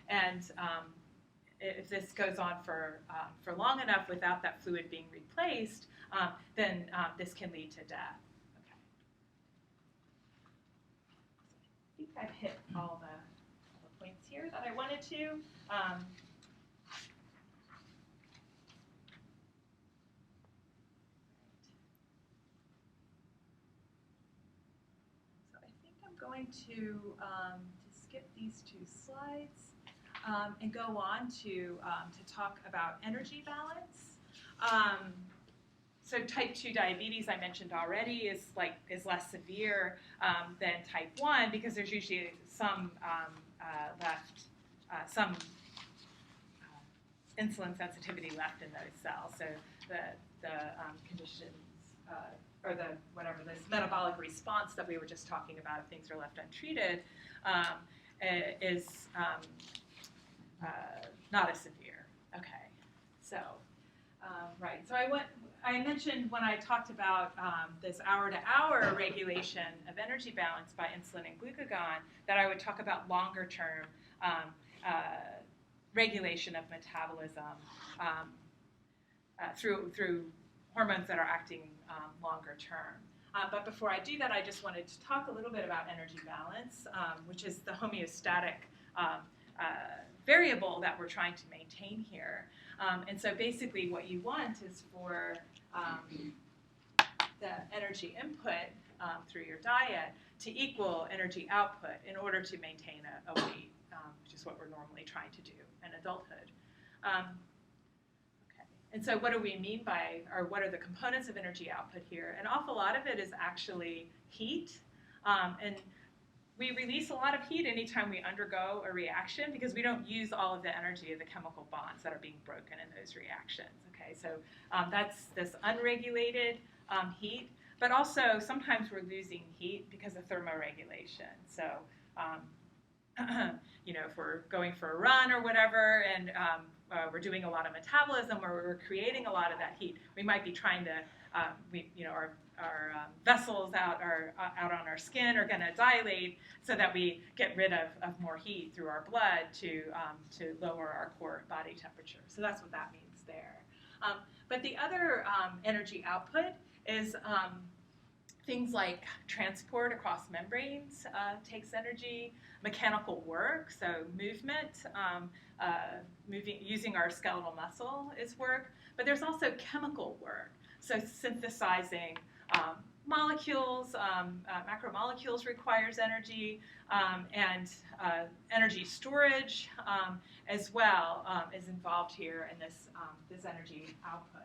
and if this goes on for long enough without that fluid being replaced, then this can lead to death. Okay. I think I've hit all the points here that I wanted to. So I think I'm going to skip these two slides. And go on to talk about energy balance. So type 2 diabetes, I mentioned already, is less severe than type 1 because there's usually some insulin sensitivity left in those cells. So the conditions or this metabolic response that we were just talking about if things are left untreated is not as severe. Okay, so right. So I mentioned when I talked about this hour-to-hour regulation of energy balance by insulin and glucagon that I would talk about longer-term regulation of metabolism through hormones that are acting longer-term. But before I do that, I just wanted to talk a little bit about energy balance, which is the homeostatic variable that we're trying to maintain here. And so basically what you want is for the energy input through your diet to equal energy output in order to maintain a weight, which is what we're normally trying to do in adulthood. Okay. And so what do we mean by, or what are the components of energy output here? An awful lot of it is actually heat. And we release a lot of heat anytime we undergo a reaction because we don't use all of the energy of the chemical bonds that are being broken in those reactions. Okay, so that's this unregulated heat, but also sometimes we're losing heat because of thermoregulation. So if we're going for a run or whatever, and we're doing a lot of metabolism, or we're creating a lot of that heat, we might be trying to, our vessels out on our skin are going to dilate so that we get rid of more heat through our blood to lower our core body temperature. So that's what that means there. But the other energy output is things like transport across membranes takes energy, mechanical work, so movement, using our skeletal muscle is work, but there's also chemical work, so synthesizing molecules, macromolecules requires energy, and energy storage as well is involved here in this energy output.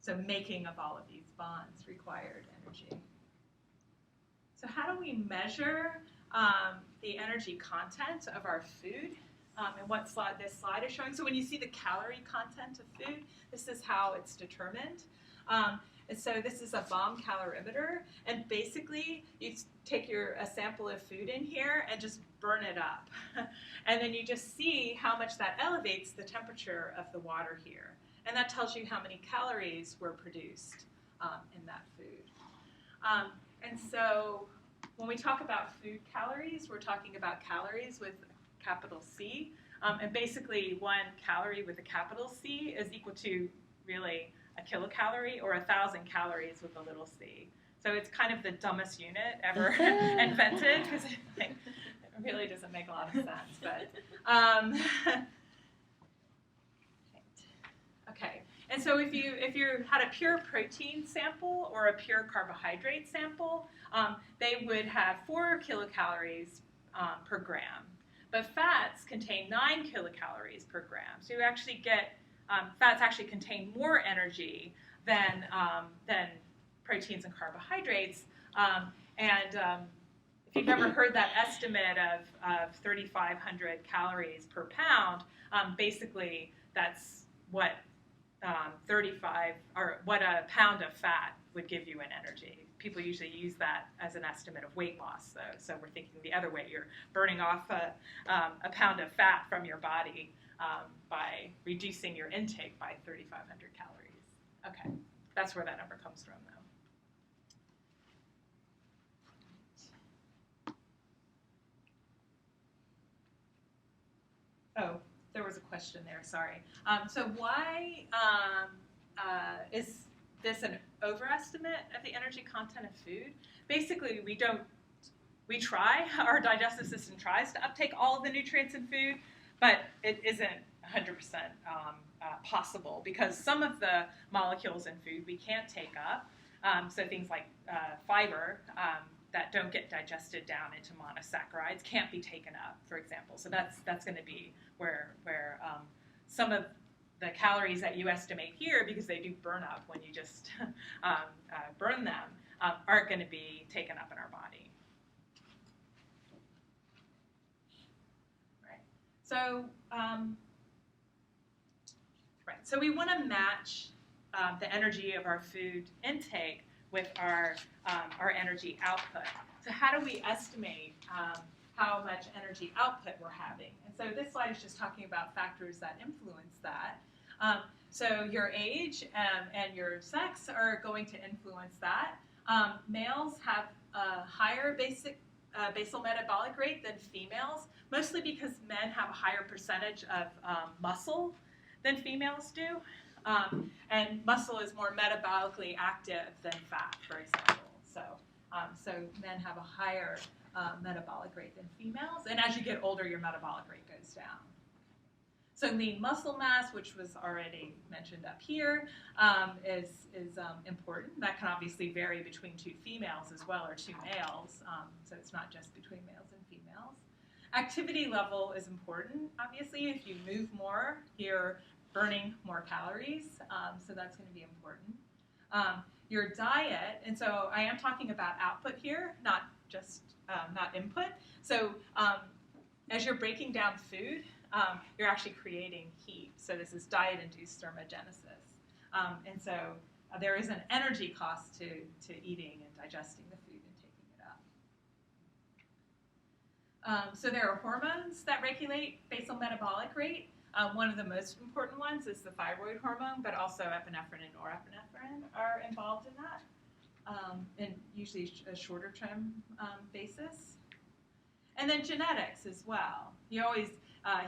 So making of all of these bonds required energy. So how do we measure the energy content of our food? And what this slide is showing. So when you see the calorie content of food, this is how it's determined. And so this is a bomb calorimeter, and basically you take a sample of food in here and just burn it up. And then you just see how much that elevates the temperature of the water here. And that tells you how many calories were produced in that food. And so when we talk about food calories, we're talking about calories with a capital C. And basically 1 calorie with a capital C is equal to really a kilocalorie, or 1,000 calories with a little c. So it's kind of the dumbest unit ever invented, because it really doesn't make a lot of sense. But okay. And so if you had a pure protein sample or a pure carbohydrate sample, they would have 4 kilocalories per gram. But fats contain 9 kilocalories per gram. So you actually get fats actually contain more energy than proteins and carbohydrates. If you've ever heard that estimate of 3,500 calories per pound, basically that's what 35 or what a pound of fat would give you in energy. People usually use that as an estimate of weight loss, though. So we're thinking the other way. You're burning off a pound of fat from your body by reducing your intake by 3,500 calories. Okay, that's where that number comes from, though. Oh, there was a question there, sorry. So why is this an overestimate of the energy content of food? Basically, our digestive system tries to uptake all of the nutrients in food, but it isn't 100% possible, because some of the molecules in food we can't take up. So things like fiber that don't get digested down into monosaccharides can't be taken up, for example. So that's going to be where some of the calories that you estimate here, because they do burn up when you just burn them, aren't going to be taken up in our body. Right. So so we want to match the energy of our food intake with our energy output. So how do we estimate how much energy output we're having? And so this slide is just talking about factors that influence that. So your age and your sex are going to influence that. Males have a higher basal metabolic rate than females, mostly because men have a higher percentage of muscle than females do. And muscle is more metabolically active than fat, for example. So men have a higher metabolic rate than females. And as you get older, your metabolic rate goes down. So lean muscle mass, which was already mentioned up here, is important. That can obviously vary between 2 females as well, or 2 males. So it's not just between males and females. Activity level is important, obviously. If you move more, you're burning more calories, so that's going to be important. Your diet, and so I am talking about output here, not just not input. So as you're breaking down food, you're actually creating heat. So this is diet-induced thermogenesis. And so there is an energy cost to eating and digesting the food and taking it up. So there are hormones that regulate basal metabolic rate. One of the most important ones is the thyroid hormone, but also epinephrine and norepinephrine are involved in that, and usually a shorter term basis. And then genetics as well. You always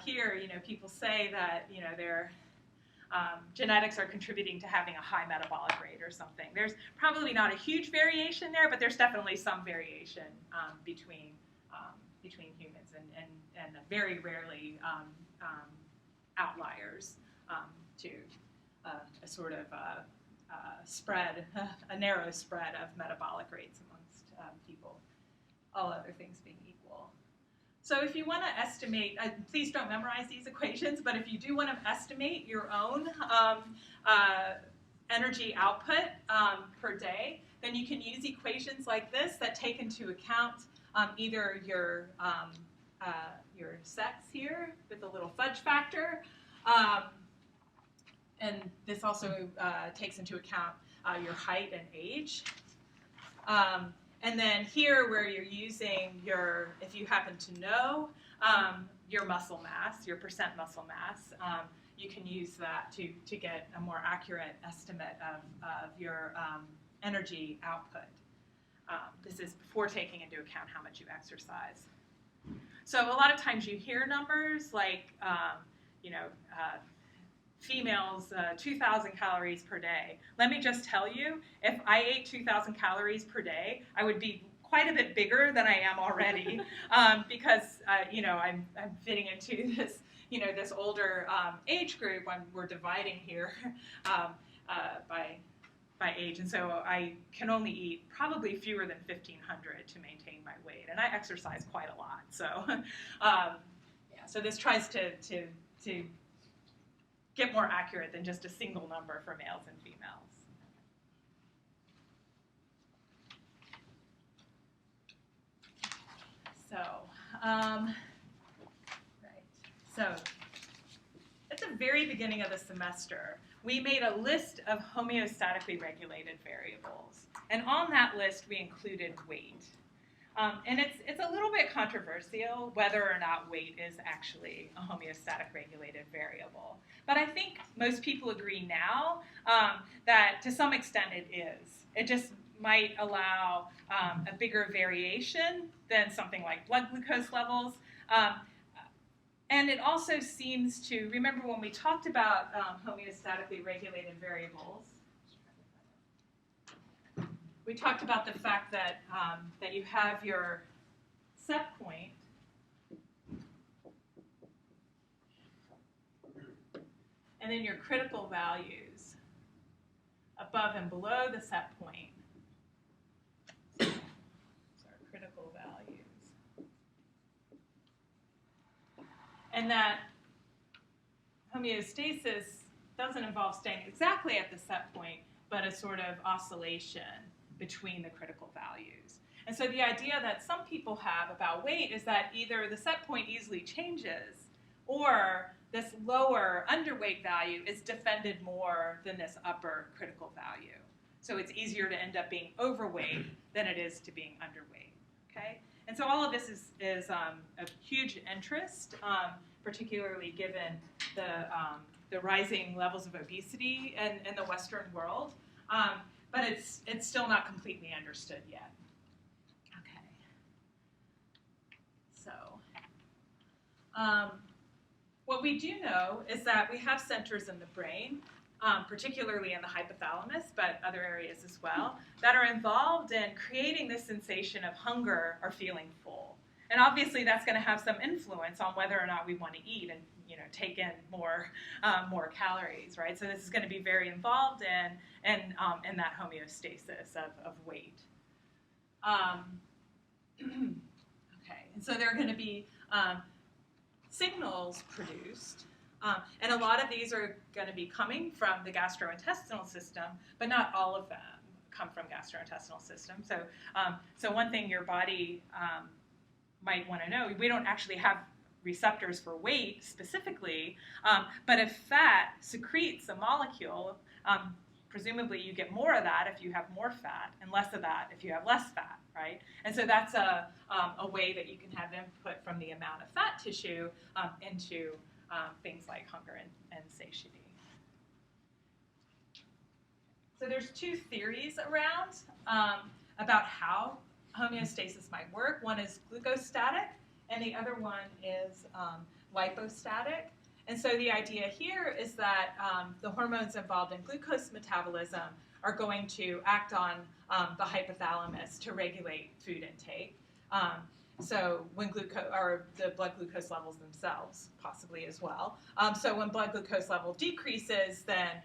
hear, people say that, their genetics are contributing to having a high metabolic rate or something. There's probably not a huge variation there, but there's definitely some variation between humans, and very rarely outliers to a sort of spread, a narrow spread of metabolic rates amongst people, all other things being equal. So if you want to estimate, please don't memorize these equations, but if you do want to estimate your own energy output per day, then you can use equations like this that take into account either your sex here with a little fudge factor, and this also takes into account your height and age. And then here where you're using if you happen to know your muscle mass, your percent muscle mass, you can use that to get a more accurate estimate of your energy output. This is before taking into account how much you exercise. So a lot of times you hear numbers like, females, 2,000 calories per day. Let me just tell you, if I ate 2,000 calories per day, I would be quite a bit bigger than I am already, because I'm fitting into this this older age group. We're dividing here by age, and so I can only eat probably fewer than 1,500 to maintain my weight, and I exercise quite a lot. So so this tries to get more accurate than just a single number for males and females. So, So, at the very beginning of the semester, we made a list of homeostatically regulated variables. And on that list, we included weight. And it's a little bit controversial whether or not weight is actually a homeostatic regulated variable. But I think most people agree now that to some extent it is. It just might allow a bigger variation than something like blood glucose levels. And it also seems to, remember when we talked about homeostatically regulated variables, we talked about the fact that, that you have your set point and then your critical values above and below the set point. So our critical values. And that homeostasis doesn't involve staying exactly at the set point, but a sort of oscillation between the critical values. And so the idea that some people have about weight is that either the set point easily changes or this lower underweight value is defended more than this upper critical value. So it's easier to end up being overweight than it is to being underweight. Okay? And so all of this is of huge interest, particularly given the rising levels of obesity in the Western world. But it's still not completely understood yet. Okay. So, what we do know is that we have centers in the brain, particularly in the hypothalamus, but other areas as well, that are involved in creating this sensation of hunger or feeling full. And obviously that's going to have some influence on whether or not we want to eat and take in more calories, right? So this is going to be very involved in that homeostasis of weight. Okay, and so there are going to be signals produced, and a lot of these are going to be coming from the gastrointestinal system, but not all of them come from gastrointestinal system. So one thing your body might want to know, we don't actually have receptors for weight specifically, but if fat secretes a molecule, presumably you get more of that if you have more fat and less of that if you have less fat, right? And so that's a way that you can have input from the amount of fat tissue into things like hunger and satiety. So there's two theories around about how homeostasis might work. One is glucostatic, and the other one is lipostatic. And so the idea here is that the hormones involved in glucose metabolism are going to act on the hypothalamus to regulate food intake. So when the blood glucose levels themselves, possibly as well. So when blood glucose level decreases, then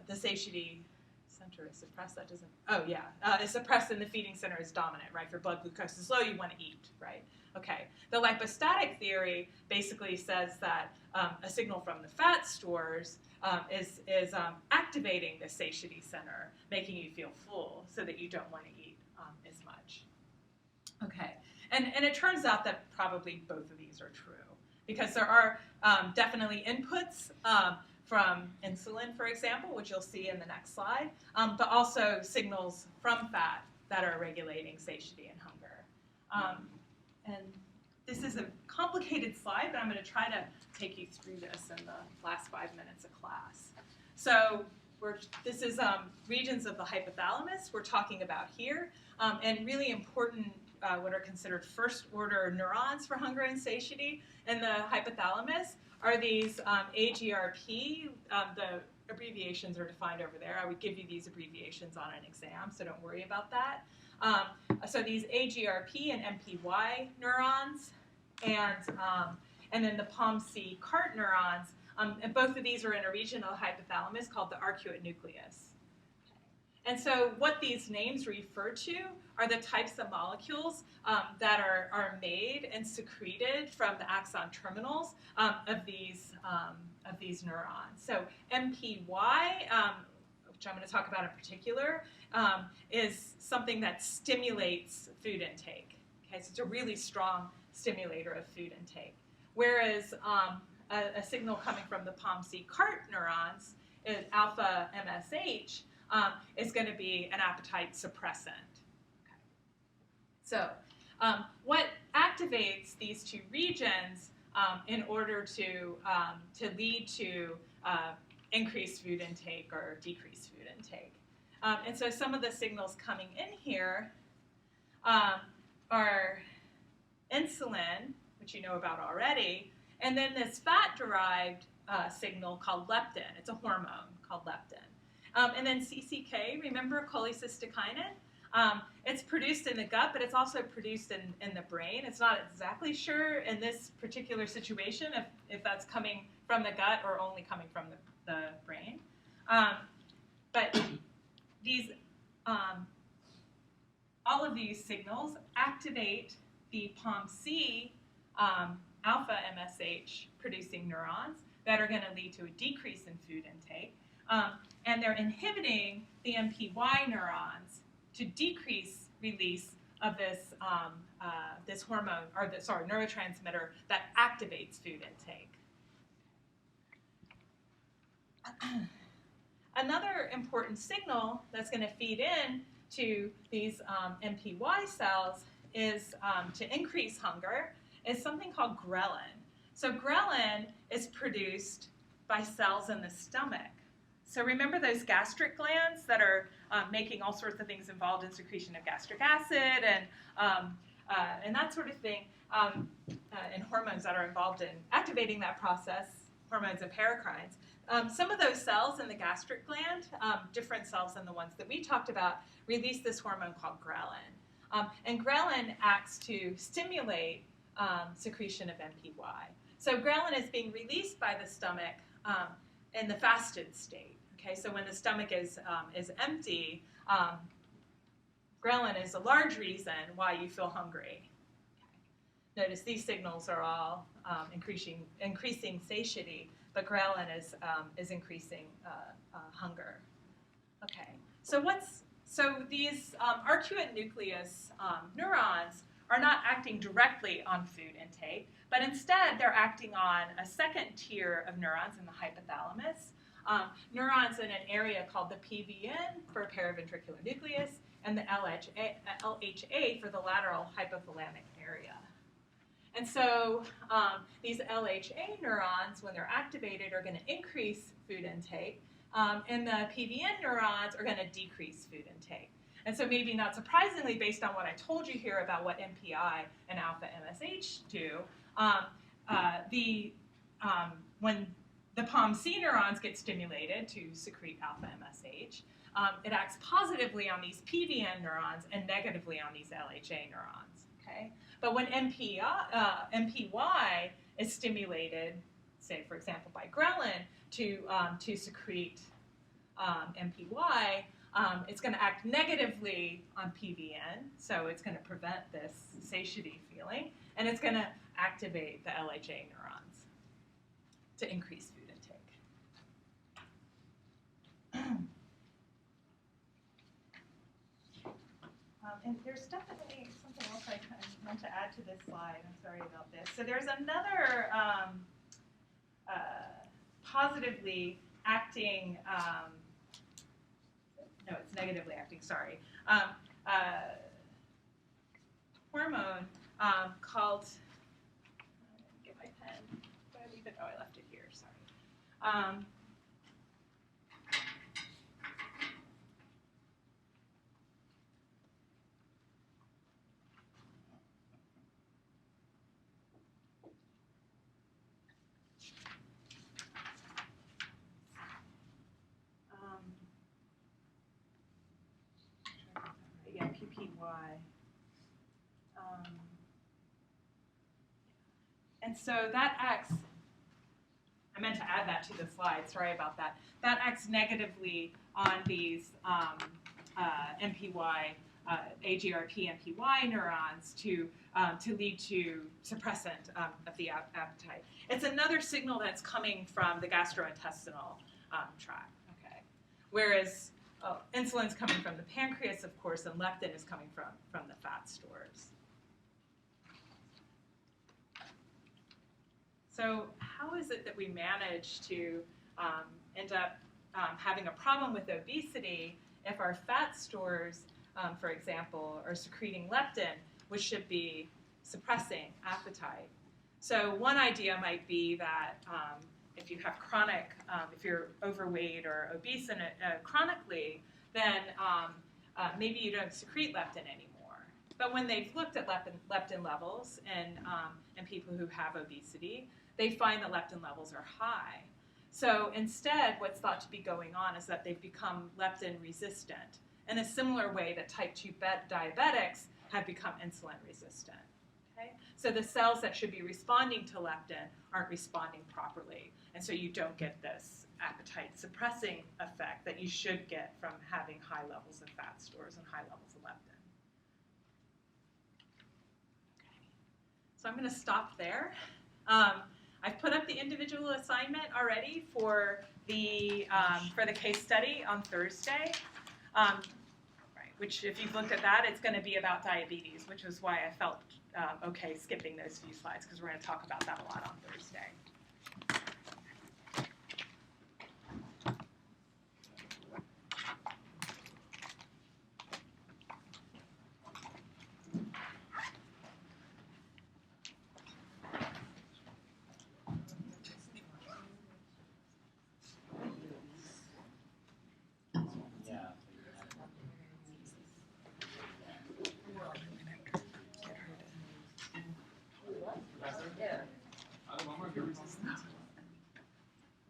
the satiety center is suppressed. That doesn't. Oh yeah, is suppressed, and the feeding center is dominant, right? If your blood glucose is low, you want to eat, right? Okay. The lipostatic theory basically says that a signal from the fat stores is activating the satiety center, making you feel full, so that you don't want to eat as much. Okay. And it turns out that probably both of these are true, because there are definitely inputs from insulin, for example, which you'll see in the next slide, but also signals from fat that are regulating satiety and hunger. And this is a complicated slide, but I'm going to try to take you through this in the last 5 minutes of class. So this is regions of the hypothalamus we're talking about here, and really important what are considered first-order neurons for hunger and satiety in the hypothalamus are these AGRP. The abbreviations are defined over there. I would give you these abbreviations on an exam, so don't worry about that. So these AGRP and MPY neurons, and then the POMC CART neurons, and both of these are in a region of the hypothalamus called the arcuate nucleus. And so what these names refer to are the types of molecules that are made and secreted from the axon terminals of these neurons. So MPY, which I'm going to talk about in particular, is something that stimulates food intake. Okay, so it's a really strong stimulator of food intake. Whereas a signal coming from the POMC CART neurons, alpha MSH, is going to be an appetite suppressant. Okay. So what activates these two regions in order to lead to increased food intake or decreased food intake? And so some of the signals coming in here are insulin, which you know about already, and then this fat-derived signal called leptin. It's a hormone called leptin. And then CCK, remember cholecystokinin? It's produced in the gut, but it's also produced in the brain. It's not exactly sure in this particular situation if that's coming from the gut or only coming from the brain. But these, all of these signals activate the POMC alpha MSH producing neurons that are going to lead to a decrease in food intake. And they're inhibiting the MPY neurons to decrease release of this this hormone, or neurotransmitter that activates food intake. Another important signal that's going to feed in to these MPY cells is to increase hunger is something called ghrelin. So ghrelin is produced by cells in the stomach. So remember those gastric glands that are making all sorts of things involved in secretion of gastric acid and that sort of thing, and hormones that are involved in activating that process, hormones and paracrines. Some of those cells in the gastric gland, different cells than the ones that we talked about, release this hormone called ghrelin. And ghrelin acts to stimulate secretion of MPY. So ghrelin is being released by the stomach in the fasted state. Okay, so when the stomach is empty, ghrelin is a large reason why you feel hungry. Okay. Notice these signals are all increasing satiety, but ghrelin is increasing hunger. Okay, so these arcuate nucleus neurons are not acting directly on food intake, but instead they're acting on a second tier of neurons in the hypothalamus neurons in an area called the PVN for paraventricular nucleus, and the LHA for the lateral hypothalamic area. And so these LHA neurons, when they're activated, are going to increase food intake, and the PVN neurons are going to decrease food intake. And so maybe not surprisingly, based on what I told you here about what MPI and alpha MSH do, when the POMC neurons get stimulated to secrete alpha MSH, it acts positively on these PVN neurons and negatively on these LHA neurons. Okay? But when MPY is stimulated, say for example by ghrelin, to secrete MPY, it's going to act negatively on PVN, so it's going to prevent this satiety feeling, and it's going to activate the LHA neurons to increase food intake. And there's definitely something else I meant to add to this slide. I'm sorry about this. So there's another positively acting, no, it's negatively acting, sorry, hormone called, get my pen, did I leave it? Oh, I left it here, sorry. Yeah, PPY. And so that acts, I meant to add that to the slide, sorry about that. That acts negatively on these MPY, AGRP MPY neurons to lead to suppressant of the appetite. It's another signal that's coming from the gastrointestinal tract, okay? Whereas insulin's coming from the pancreas, of course, and leptin is coming from the fat stores. So how is it that we manage to end up having a problem with obesity if our fat stores, for example, are secreting leptin, which should be suppressing appetite? So one idea might be that if you have chronic, if you're overweight or obese chronically, then maybe you don't secrete leptin anymore. But when they've looked at leptin levels in people who have obesity, they find that leptin levels are high. So instead, what's thought to be going on is that they've become leptin resistant in a similar way that type 2 diabetics have become insulin resistant. Okay? So the cells that should be responding to leptin aren't responding properly, and so you don't get this appetite suppressing effect that you should get from having high levels of fat stores and high levels of leptin. Okay. So I'm going to stop there. I've put up the individual assignment already for the case study on Thursday. Which, if you've looked at that, it's going to be about diabetes, which is why I felt okay skipping those few slides, because we're going to talk about that a lot on Thursday.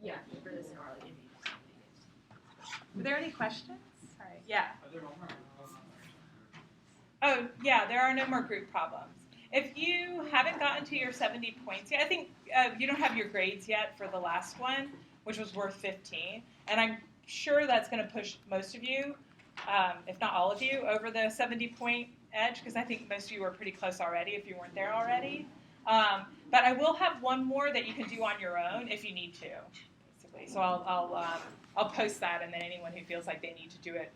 Yeah, for this gnarly. Were there any questions? Sorry. Yeah. Oh, yeah, there are no more group problems. If you haven't gotten to your 70 points yet, I think you don't have your grades yet for the last one, which was worth 15. And I'm sure that's going to push most of you, if not all of you, over the 70-point edge, because I think most of you were pretty close already if you weren't there already. But I will have one more that you can do on your own if you need to, basically. So I'll post that, and then anyone who feels like they need to do it